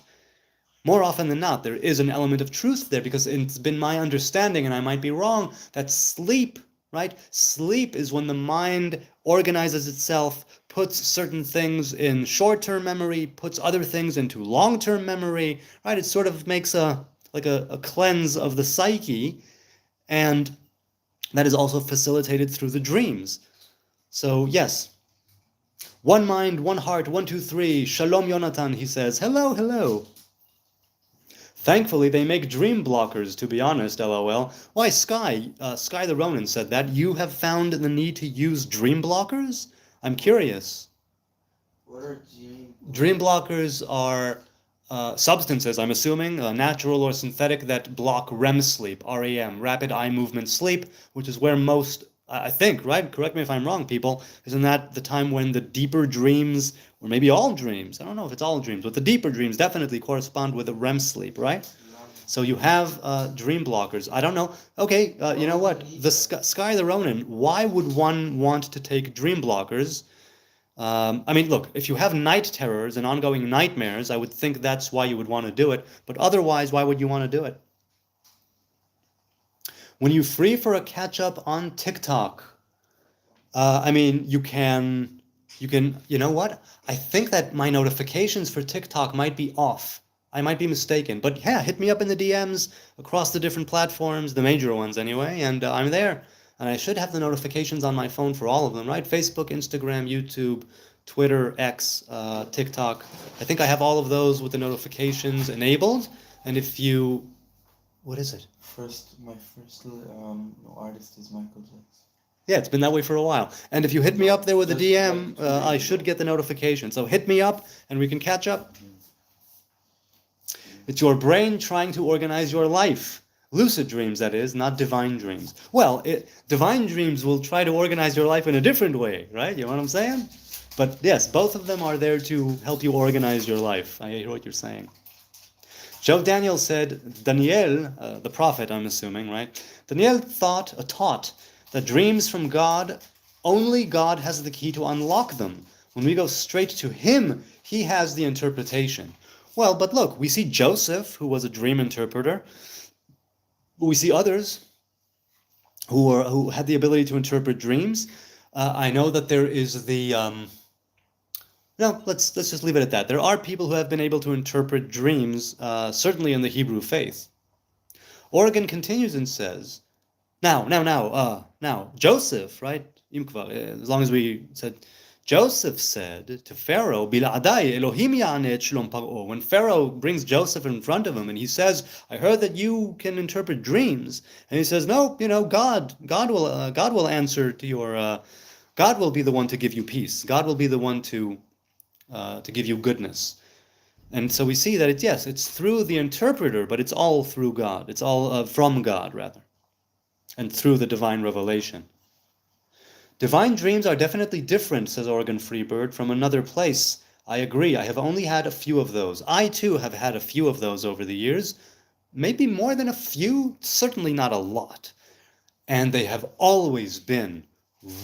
More often than not, there is an element of truth there, because it's been my understanding, and I might be wrong, that sleep, right? Sleep is when the mind organizes itself, puts certain things in short-term memory, puts other things into long-term memory, right? It sort of makes a cleanse of the psyche, and that is also facilitated through the dreams. So yes, one mind, one heart, 1, 2, 3. Shalom, Yonatan, he says. Hello, hello. Thankfully, they make dream blockers, to be honest, LOL. Why, Sky the Ronin said that. You have found the need to use dream blockers? I'm curious. What are Dream blockers are substances, I'm assuming, natural or synthetic, that block REM sleep, REM, rapid eye movement sleep, which is where most, I think, right? Correct me if I'm wrong, people. Isn't that the time when the deeper dreams, or maybe all dreams, I don't know if it's all dreams, but the deeper dreams definitely correspond with the REM sleep, right? So you have dream blockers. I don't know. Okay, you know what? The Sky the Ronin, why would one want to take dream blockers? I mean, look, if you have night terrors and ongoing nightmares, I would think that's why you would want to do it. But otherwise, why would you want to do it? When you're free for a catch-up on TikTok, I mean, you know what? I think that my notifications for TikTok might be off. I might be mistaken. But yeah, hit me up in the DMs across the different platforms, the major ones anyway, and I'm there. And I should have the notifications on my phone for all of them, right? Facebook, Instagram, YouTube, Twitter, X, TikTok. I think I have all of those with the notifications enabled. And if you, what is it? My first artist is Michael Jackson. Yeah, it's been that way for a while. And if you hit me up there with a DM, I should get the notification. So hit me up and we can catch up. It's your brain trying to organize your life. Lucid dreams, that is, not divine dreams. Well, divine dreams will try to organize your life in a different way, right? You know what I'm saying? But yes, both of them are there to help you organize your life. I hear what you're saying. Joe Daniel said, Daniel, the prophet, I'm assuming, right? Daniel taught that dreams from God, only God has the key to unlock them. When we go straight to him, he has the interpretation. Well, but look, we see Joseph, who was a dream interpreter. We see others who had the ability to interpret dreams. I know that there is the... no, let's just leave it at that. There are people who have been able to interpret dreams, certainly in the Hebrew faith. Oregon continues and says, now, Joseph, right? As long as we said... Joseph said to Pharaoh, "Bil'adai Elohim ya'aneh et shlom Paro." When Pharaoh brings Joseph in front of him and he says, "I heard that you can interpret dreams," and he says, "No, God will answer to your, God will be the one to give you peace. God will be the one to give you goodness." And so we see that it's through the interpreter, but it's all through God. It's all from God, rather, and through the divine revelation. Divine dreams are definitely different, says Oregon Freebird, from another place. I agree. I have only had a few of those. I, too, have had a few of those over the years. Maybe more than a few, certainly not a lot. And they have always been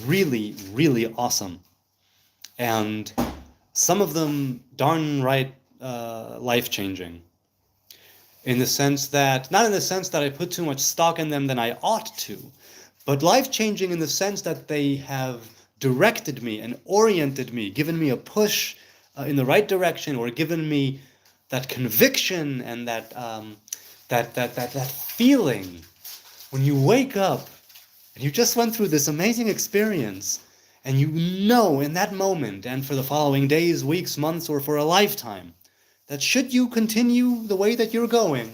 really, really awesome. And some of them darn right life-changing. Not in the sense that I put too much stock in them than I ought to, but life-changing in the sense that they have directed me and oriented me, given me a push in the right direction, or given me that conviction and that feeling when you wake up and you just went through this amazing experience, and you know in that moment and for the following days, weeks, months, or for a lifetime, that should you continue the way that you're going,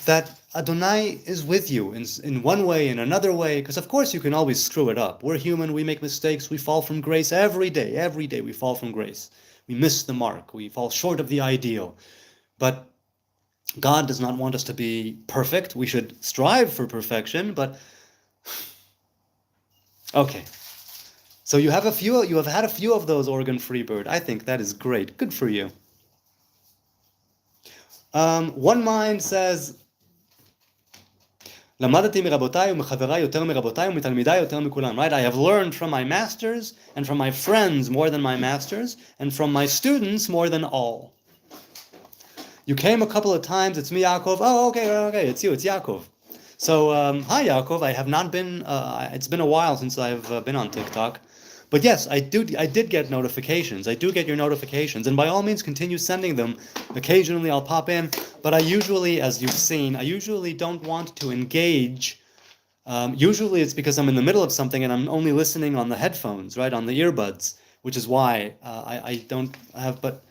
that Adonai is with you in one way, in another way, because of course you can always screw it up. We're human, we make mistakes, we fall from grace every day we fall from grace. We miss the mark, we fall short of the ideal. But God does not want us to be perfect. We should strive for perfection, but... Okay. So you have had a few of those, Oregon Freebird. I think that is great. Good for you. One mind says, למדתי מרבותיי ומחבריי יותר מרבותיי ומתלמידיי יותר מכולם. Right? I have learned from my masters and from my friends more than my masters and from my students more than all. You came a couple of times. It's me, Yaakov. Oh, okay. It's you. It's Yaakov. So, hi, Yaakov. I have not been. It's been a while since I've been on TikTok. But yes, I did get notifications. I do get your notifications, and by all means, continue sending them. Occasionally, I'll pop in, but I usually, as you've seen, don't want to engage. Usually, it's because I'm in the middle of something and I'm only listening on the headphones, right, on the earbuds, which is why I don't have. But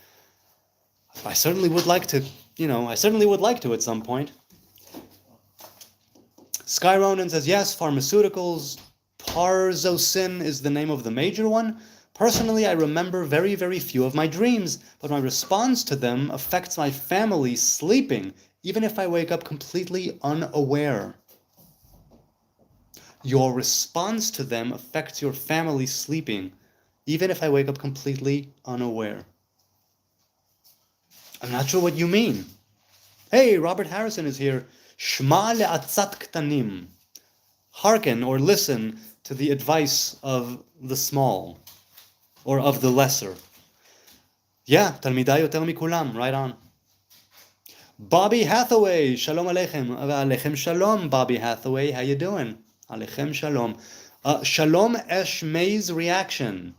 I certainly would like to. I certainly would like to at some point. Sky Ronan says yes, pharmaceuticals. Parzocin is the name of the major one. Personally, I remember very, very few of my dreams, but my response to them affects my family sleeping, even if I wake up completely unaware. Your response to them affects your family sleeping, even if I wake up completely unaware. I'm not sure what you mean. Hey, Robert Harrison is here. Shma le'atzat ktanim. Hearken or listen to the advice of the small, or of the lesser. Yeah, Talmidai yoter mikulam, right on. Bobby Hathaway, shalom aleichem. Aleichem shalom, Bobby Hathaway. How you doing? Aleichem shalom. Shalom Eshmei's reaction.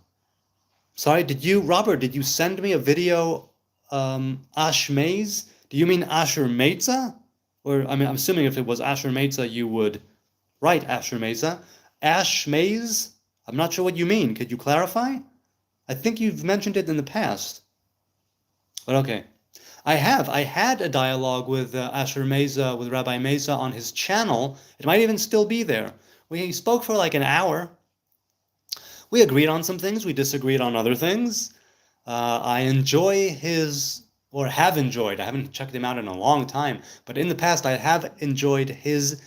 Sorry, Robert, did you send me a video, Ashmei's? Do you mean Asher Meiza? Or, I mean, I'm assuming if it was Asher Meiza, you would write Asher Meiza. Ashmei's? I'm not sure what you mean. Could you clarify? I think you've mentioned it in the past. But okay. I had a dialogue with Asher Meiza, with Rabbi Meiza on his channel. It might even still be there. We spoke for like an hour. We agreed on some things. We disagreed on other things. I enjoy his, or have enjoyed, I haven't checked him out in a long time, but in the past I have enjoyed his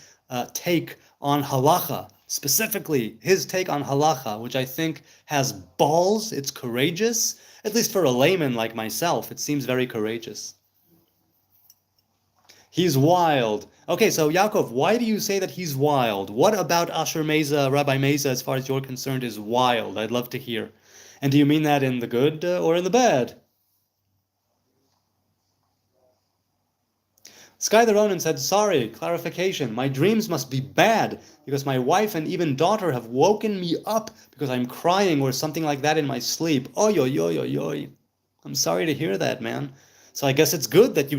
take on halacha, specifically his take on halacha, which I think has balls. It's courageous. At least for a layman like myself, it seems very courageous. He's wild. Okay, so Yaakov, why do you say that he's wild? What about Asher Meiza, Rabbi Meiza, as far as you're concerned, is wild? I'd love to hear. And do you mean that in the good or in the bad? Sky the Ronin said, sorry, clarification. My dreams must be bad because my wife and even daughter have woken me up because I'm crying or something like that in my sleep. Oy, oy, oy, oy, oy. I'm sorry to hear that, man. So I guess it's good that you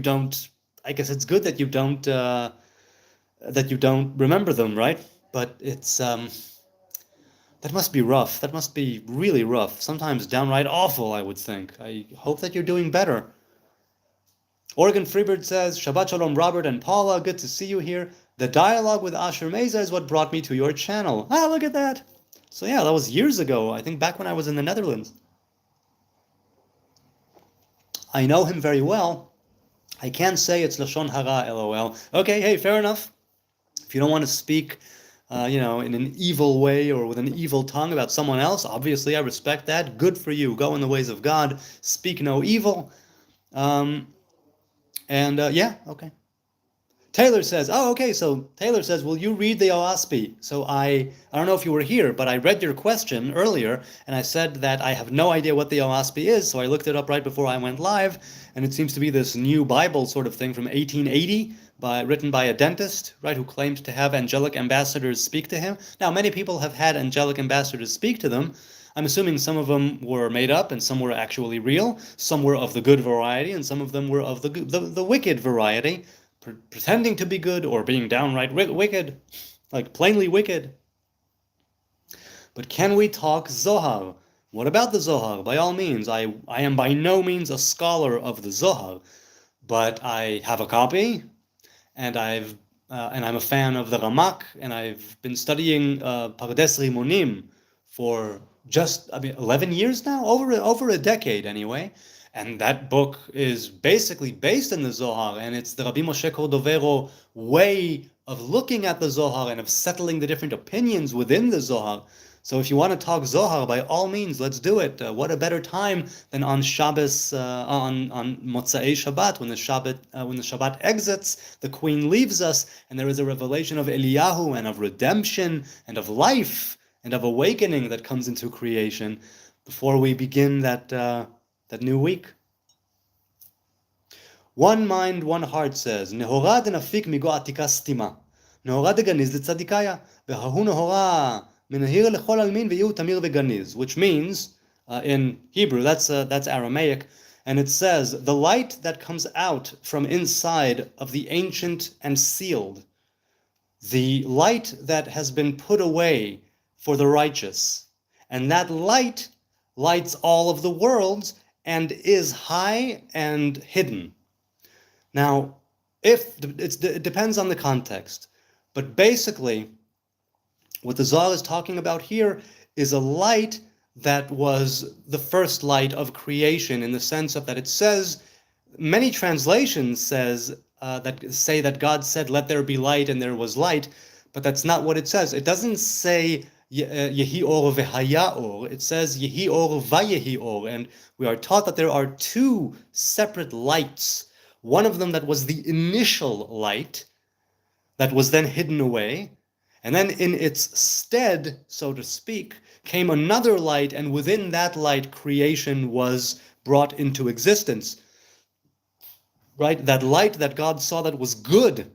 don't remember them, right? But it's that must be rough. That must be really rough. Sometimes downright awful, I would think. I hope that you're doing better. Oregon Freebird says, Shabbat Shalom, Robert and Paula. Good to see you here. The dialogue with Asher Meiza is what brought me to your channel. Ah, look at that. So yeah, that was years ago. I think back when I was in the Netherlands. I know him very well. I can't say it's Lashon Hara, LOL. Okay, hey, fair enough. If you don't want to speak, in an evil way or with an evil tongue about someone else, obviously I respect that. Good for you. Go in the ways of God. Speak no evil. Yeah, okay. Taylor says, Taylor says, will you read the OASP? So I don't know if you were here, but I read your question earlier, and I said that I have no idea what the OASP is, so I looked it up right before I went live, and it seems to be this new Bible sort of thing from 1880, written by a dentist, right, who claimed to have angelic ambassadors speak to him. Now, many people have had angelic ambassadors speak to them. I'm assuming some of them were made up and some were actually real. Some were of the good variety and some of them were of the wicked variety, pretending to be good or being downright wicked, like plainly wicked. But can we talk Zohar? What about the Zohar? By all means, I am by no means a scholar of the Zohar, but I have a copy, and I'm a fan of the Ramak, and I've been studying Pardes Rimonim for 11 years now, over a decade anyway, and that book is basically based in the Zohar, and it's the Rabbi Moshe Cordovero way of looking at the Zohar and of settling the different opinions within the Zohar. So if you want to talk Zohar, by all means, let's do it. What a better time than on Shabbos, on Motzei Shabbat, when the Shabbat exits, the Queen leaves us, and there is a revelation of Eliyahu and of redemption and of life and of awakening that comes into creation before we begin that new week. One mind, one heart says, Nehora denafik migo atika stima. Nehora deganiz letzadikaya. Vehahu nehora menahir lechol almin veyu tamir veganiz. Which means, in Hebrew, that's Aramaic, and it says, the light that comes out from inside of the ancient and sealed, the light that has been put away for the righteous, and that light lights all of the worlds and is high and hidden. Now, it depends on the context, but basically, what the Zohar is talking about here is a light that was the first light of creation, in the sense of that it says, many translations say that God said, "Let there be light," and there was light, but that's not what it says. It doesn't say Yehi or v'haya or. It says Yehi or vayehi or, and we are taught that there are two separate lights. One of them that was the initial light, that was then hidden away, and then in its stead, so to speak, came another light, and within that light, creation was brought into existence. Right? That light that God saw that was good,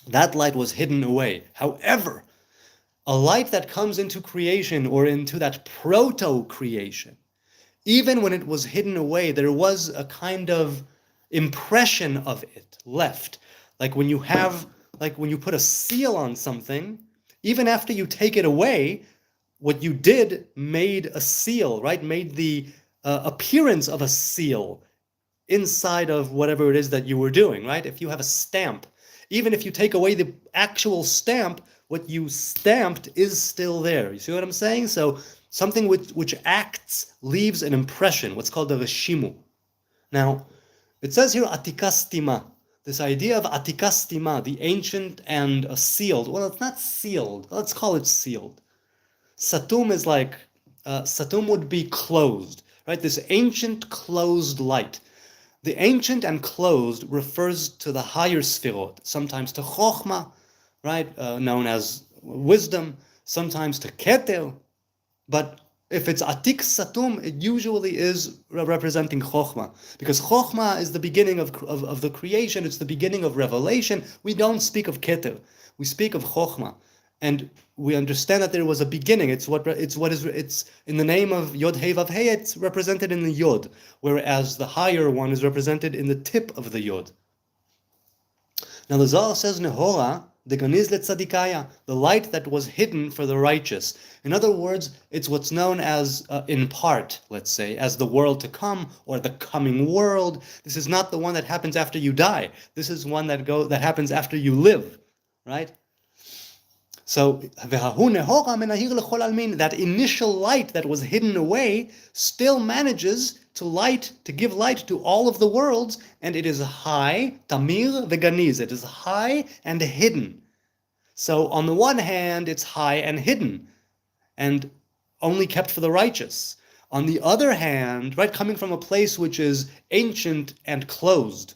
that light was hidden away. However, a light that comes into creation, or into that proto-creation, even when it was hidden away, there was a kind of impression of it left. Like when you put a seal on something, even after you take it away, what you did made a seal, right? Made the appearance of a seal inside of whatever it is that you were doing, right? If you have a stamp, even if you take away the actual stamp, what you stamped is still there. You see what I'm saying? So something which acts leaves an impression, what's called a reshimu. Now, it says here atikastima, this idea of atikastima, the ancient and sealed. Well, it's not sealed. Let's call it sealed. Satum is like, satum would be closed, right? This ancient closed light. The ancient and closed refers to the higher sfirot, sometimes to chokhmah, right, known as wisdom, sometimes to keter, but if it's atik satum, it usually is representing chokhmah, because chokhmah is the beginning of the creation, it's the beginning of revelation. We don't speak of keter, we speak of chokhmah. And we understand that there was a beginning. It's in the name of Yod Hei Vav Hei. It's represented in the Yod, whereas the higher one is represented in the tip of the Yod. Now the Zohar says Nehora the ganiz letzadikaya, the light that was hidden for the righteous. In other words, it's what's known as, in part, let's say, as the world to come, or the coming world. This is not the one that happens after you die. This is one that happens after you live, right? So, that initial light that was hidden away still manages to give light to all of the worlds, and it is high, tamir veganiz, it is high and hidden. So on the one hand, it's high and hidden, and only kept for the righteous. On the other hand, right, coming from a place which is ancient and closed.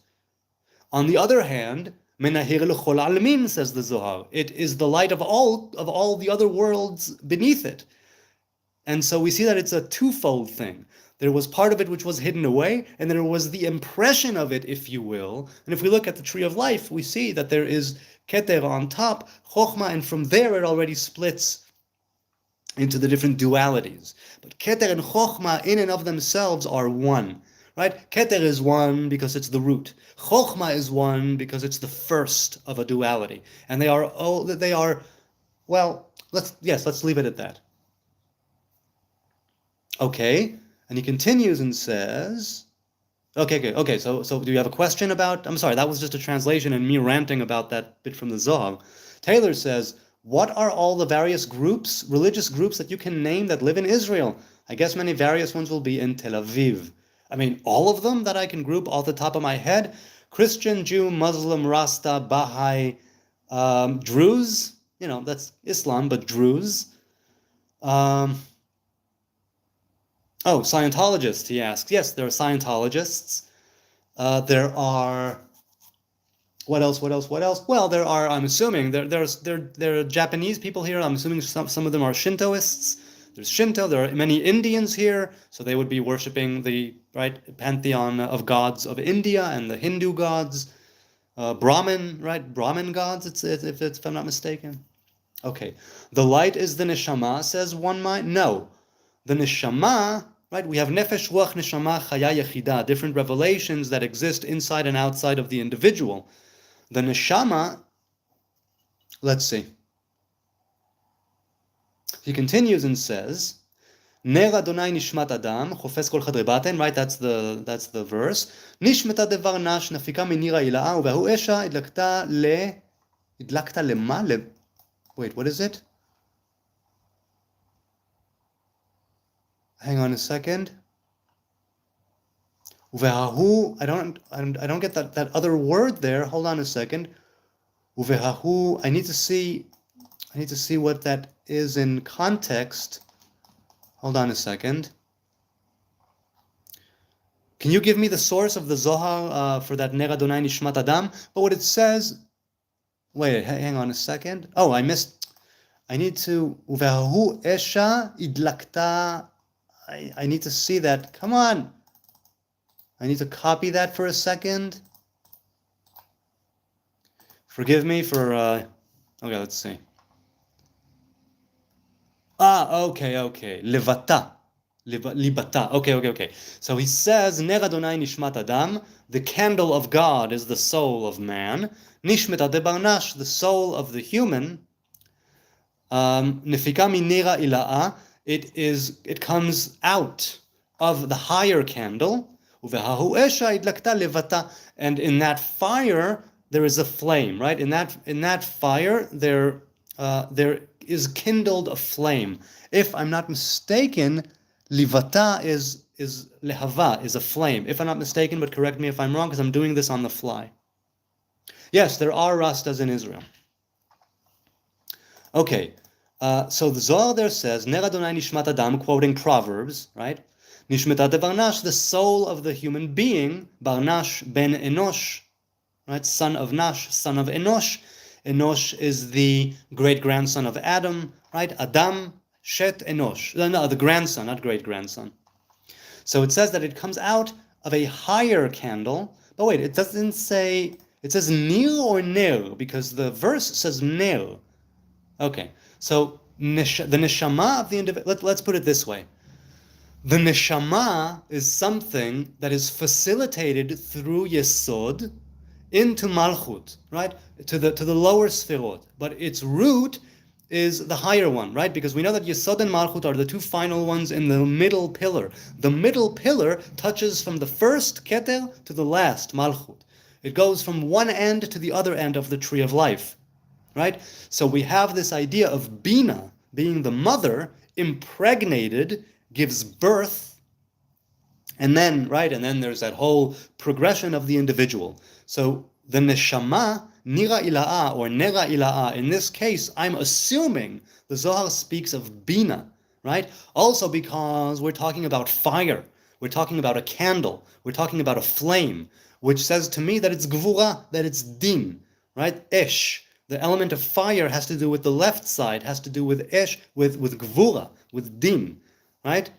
On the other hand, Menahir l'chol almin, says the Zohar. It is the light of all the other worlds beneath it. And so we see that it's a twofold thing. There was part of it which was hidden away, and there was the impression of it, if you will. And if we look at the tree of life, we see that there is keter on top, chokhmah, and from there it already splits into the different dualities. But keter and chokhmah in and of themselves are one. Right? Keter is one because it's the root. Chokhmah is one because it's the first of a duality. And let's leave it at that. Okay, and he continues and says, okay, so do you have a question about, I'm sorry, that was just a translation and me ranting about that bit from the Zohar. Taylor says, what are all the various groups, religious groups that you can name that live in Israel? I guess many various ones will be in Tel Aviv. I mean, all of them that I can group off the top of my head: Christian, Jew, Muslim, Rasta, Baha'i, Druze, that's Islam, but Druze. Scientologists, he asks. Yes, there are Scientologists. There are, what else? Well, there are, I'm assuming, there are Japanese people here. I'm assuming some of them are Shintoists. There's Shinto, there are many Indians here, so they would be worshipping the pantheon of gods of India and the Hindu gods. Brahmin gods, if I'm not mistaken. Okay, the light is the neshama, says one might. No, the neshama, right, we have nefesh, ruach, neshama, chaya, yechida, different revelations that exist inside and outside of the individual. The neshama, let's see. He continues and says, Ner Adonai nishmat adam, chofes kol chadrei baten, right, that's the verse. Nishmeta devar nash, nafika minira ila'a, uvahu esha, idlakta lema, wait, what is it? Hang on a second. Uvehahu, I don't get that other word there. Hold on a second. Uvehahu, I need to see what that is in context. Hold on a second. Can you give me the source of the Zohar for that Ner Adonai Nishmat Adam? But what it says, wait, hang on a second. Oh, I need to, Uvehahu Esha Idlakta. I need to see that. Come on. I need to copy that for a second. Forgive me for, okay, let's see. Okay. Levata. Libata. Okay. So he says, Ner Adonai Nishmat Adam, the candle of God is the soul of man. Nishmeta de Barnash, the soul of the human. Nefika minera ila'a, it comes out of the higher candle. Uvehahu esha idlakta levata, and in that fire there is a flame, right? In that fire there is kindled a flame. If I'm not mistaken, livata is lehava, is a flame. If I'm not mistaken, but correct me if I'm wrong, because I'm doing this on the fly. Yes, there are rastas in Israel. Okay, so the Zohar there says, Ner Adonai Nishmat Adam, quoting Proverbs, right? Nishmeta de Barnash, the soul of the human being, Barnash ben Enosh, right? Son of Nash, son of Enosh. Enosh is the great-grandson of Adam, right? Adam, Shet, Enosh. No, the grandson, not great-grandson. So it says that it comes out of a higher candle, but wait, it doesn't say, it says Nir or Ner, because the verse says Ner. Okay, so the neshama of the individual, let's put it this way. The neshama is something that is facilitated through Yesod into Malchut, right? To the lower Sfirot. But its root is the higher one, right? Because we know that Yesod and Malchut are the two final ones in the middle pillar. The middle pillar touches from the first Keter to the last Malchut. It goes from one end to the other end of the tree of life, right? So we have this idea of Bina, being the mother, impregnated, gives birth, and then there's that whole progression of the individual. So the neshama, nira ila'a or nera ila'a, in this case, I'm assuming the Zohar speaks of Bina, right? Also because we're talking about fire, we're talking about a candle, we're talking about a flame, which says to me that it's gvura, that it's din, right? Esh. The element of fire has to do with the left side, has to do with esh, with gvura, with din, right?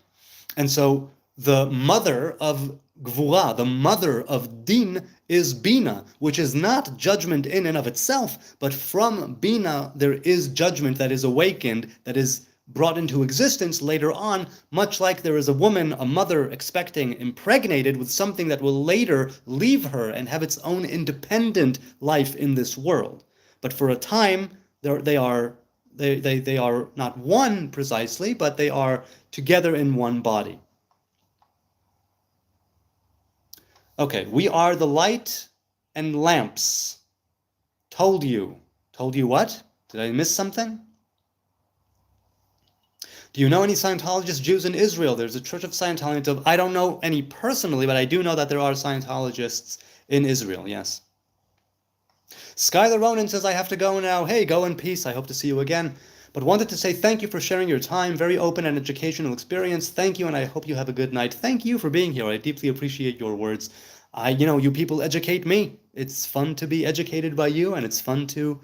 And so the mother of gvura, the mother of din, is bina, which is not judgment in and of itself, but from bina there is judgment that is awakened, that is brought into existence later on, much like there is a woman, a mother, expecting, impregnated with something that will later leave her and have its own independent life in this world. But for a time, they are not one precisely, but they are together in one body. Okay, we are the light and lamps. Told you. Told you what? Did I miss something? Do you know any Scientologist Jews in Israel? There's a Church of Scientology. I don't know any personally, but I do know that there are Scientologists in Israel, yes. Skylar Ronan says, I have to go now. Hey, go in peace. I hope to see you again. But wanted to say thank you for sharing your time. Very open and educational experience. Thank you, and I hope you have a good night. Thank you for being here. I deeply appreciate your words. You people educate me. It's fun to be educated by you, and it's fun to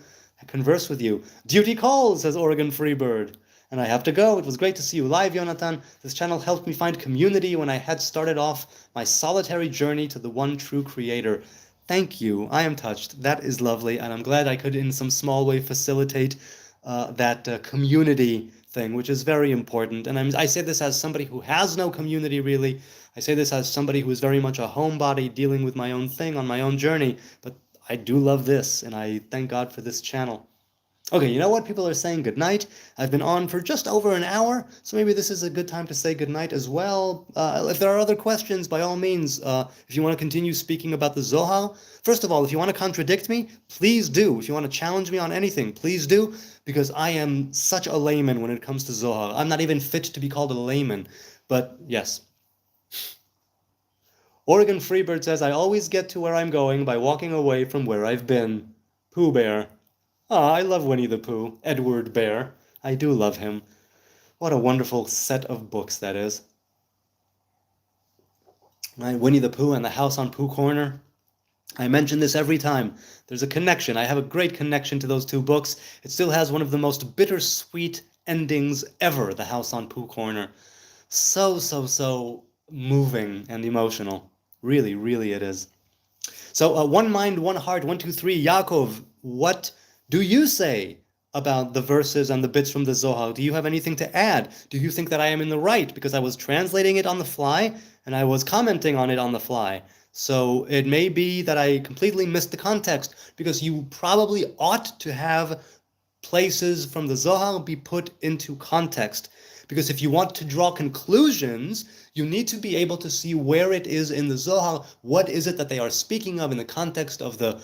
converse with you. Duty calls, says Oregon Freebird. And I have to go. It was great to see you live, Jonathan. This channel helped me find community when I had started off my solitary journey to the one true creator. Thank you. I am touched. That is lovely, and I'm glad I could in some small way facilitate that community thing, which is very important. And I say this as somebody who has no community, really. I say this as somebody who is very much a homebody, dealing with my own thing on my own journey. But I do love this, and I thank God for this channel. Okay, you know what? People are saying goodnight. I've been on for just over an hour, so maybe this is a good time to say goodnight as well. If there are other questions, by all means, if you want to continue speaking about the Zohar, first of all, if you want to contradict me, please do. If you want to challenge me on anything, please do, because I am such a layman when it comes to Zohar. I'm not even fit to be called a layman. But yes. Oregon Freebird says, I always get to where I'm going by walking away from where I've been. Pooh Bear. Ah, I love Winnie the Pooh. Edward Bear. I do love him. What a wonderful set of books that is. Right, Winnie the Pooh and the House on Pooh Corner. I mention this every time. There's a connection. I have a great connection to those two books. It still has one of the most bittersweet endings ever, The House on Pooh Corner. So moving and emotional. Really, really it is. So, one mind, one heart, 1, 2, 3. Yaakov, what do you say about the verses and the bits from the Zohar? Do you have anything to add? Do you think that I am in the right? Because I was translating it on the fly, and I was commenting on it on the fly. So it may be that I completely missed the context, because you probably ought to have places from the Zohar be put into context. Because if you want to draw conclusions, you need to be able to see where it is in the Zohar. What is it that they are speaking of in the context of the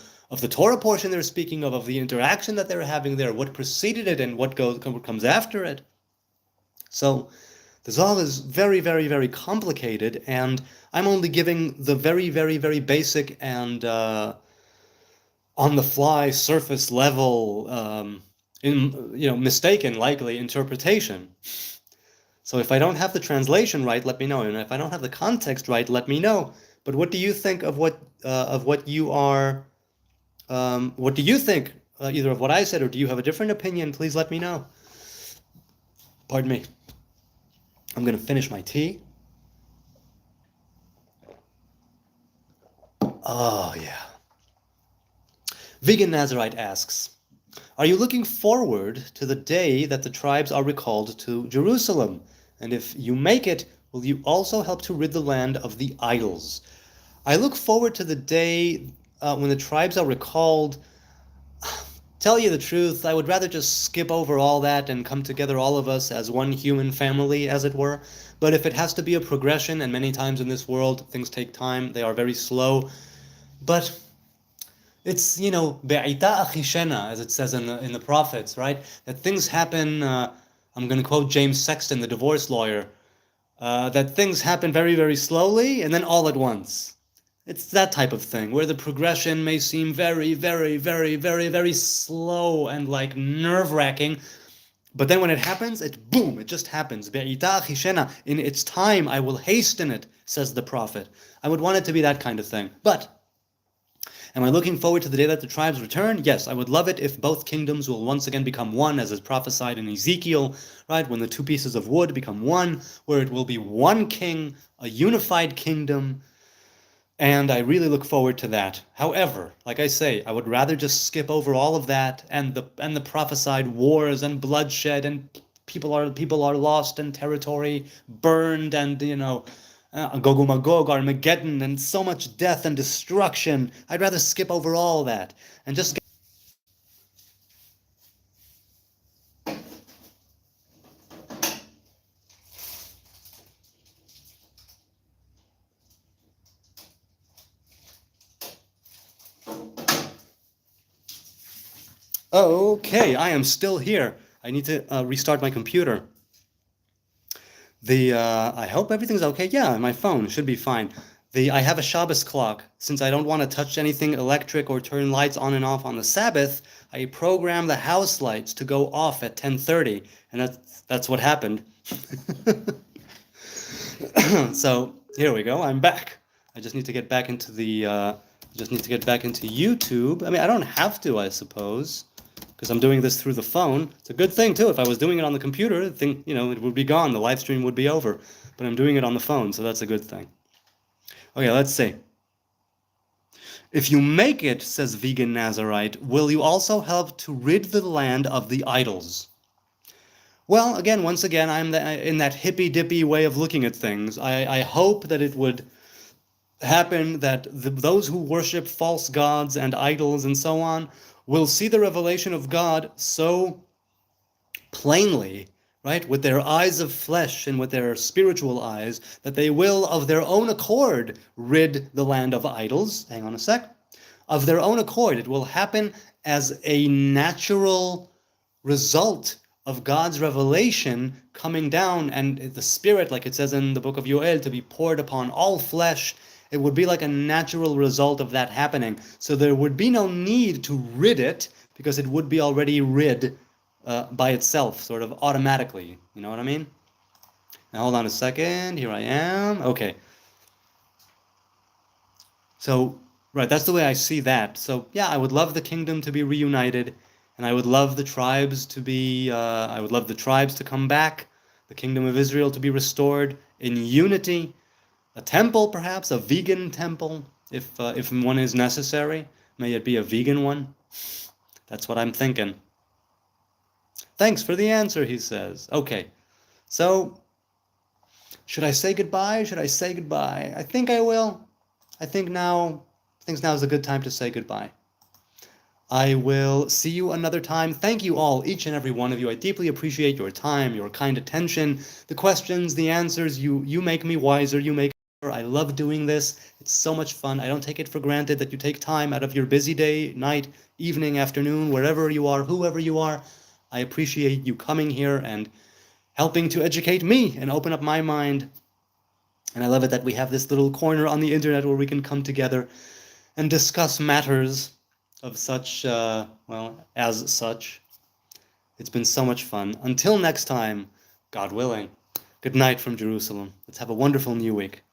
Torah portion they're speaking of the interaction that they're having there, what preceded it and what comes after it. So the Zohar is very, very, very complicated, and I'm only giving the very, very, very basic and on-the-fly, surface level, mistaken, likely interpretation. So if I don't have the translation right, let me know, and if I don't have the context right, let me know. But what do you think of what you are? What do you think either of what I said, or do you have a different opinion? Please let me know. Pardon me. I'm going to finish my tea. Oh, yeah. Vegan Nazarite asks, are you looking forward to the day that the tribes are recalled to Jerusalem? And if you make it, will you also help to rid the land of the idols? I look forward to the day when the tribes are recalled. Tell you the truth, I would rather just skip over all that and come together, all of us, as one human family, as it were. But if it has to be a progression, and many times in this world things take time, they are very slow. But it's, be'ita achishena, as it says in the prophets, right? That things happen, I'm going to quote James Sexton, the divorce lawyer, that things happen very, very slowly and then all at once. It's that type of thing, where the progression may seem very, very, very, very, very slow and like nerve-wracking, but then when it happens, boom, it just happens. Be'ita achishena, in its time I will hasten it, says the prophet. I would want it to be that kind of thing. But am I looking forward to the day that the tribes return? Yes, I would love it if both kingdoms will once again become one, as is prophesied in Ezekiel, right? When the two pieces of wood become one, where it will be one king, a unified kingdom, and I really look forward to that. However, like I say, I would rather just skip over all of that and the prophesied wars and bloodshed and people are lost and territory burned and Gog and Magog, Armageddon, and so much death and destruction. I'd rather skip over all that and just. Okay, I am still here. I need to restart my computer. I hope everything's okay. Yeah, my phone should be fine. I have a Shabbos clock. Since I don't want to touch anything electric or turn lights on and off on the Sabbath, I program the house lights to go off at 10:30, and that's what happened. So here we go. I'm back. I just need to get back into YouTube. I mean, I don't have to, I suppose, because I'm doing this through the phone. It's a good thing too. If I was doing it on the computer, it would be gone. The live stream would be over. But I'm doing it on the phone, so that's a good thing. Okay, let's see. If you make it, says Vegan Nazarite, will you also help to rid the land of the idols? Well, once again, I'm in that hippy-dippy way of looking at things. I hope that it would happen that those who worship false gods and idols and so on will see the revelation of God so plainly, right, with their eyes of flesh and with their spiritual eyes, that they will of their own accord rid the land of idols. Hang on a sec. Of their own accord. It will happen as a natural result of God's revelation coming down, and the Spirit, like it says in the book of Yoel, to be poured upon all flesh. It would be like a natural result of that happening. So there would be no need to rid it, because it would be already rid by itself, sort of automatically. You know what I mean? Now hold on a second. Here I am. Okay. So, right, that's the way I see that. So, yeah, I would love the kingdom to be reunited, and I would love the tribes to be, I would love the tribes to come back, the kingdom of Israel to be restored in unity, a temple perhaps, a vegan temple, if one is necessary. May it be a vegan one. That's what I'm thinking. Thanks for the answer, he says. Okay, so should I say goodbye? Should I say goodbye? I think I will. I think now is a good time to say goodbye. I will see you another time. Thank you all, each and every one of you. I deeply appreciate your time, your kind attention, the questions, the answers. You make me wiser. You make me better. I love doing this. It's so much fun. I don't take it for granted that you take time out of your busy day, night, evening, afternoon, wherever you are, whoever you are. I appreciate you coming here and helping to educate me and open up my mind. And I love it that we have this little corner on the internet where we can come together and discuss matters of such, well, as such. It's been so much fun. Until next time, God willing, good night from Jerusalem. Let's have a wonderful new week.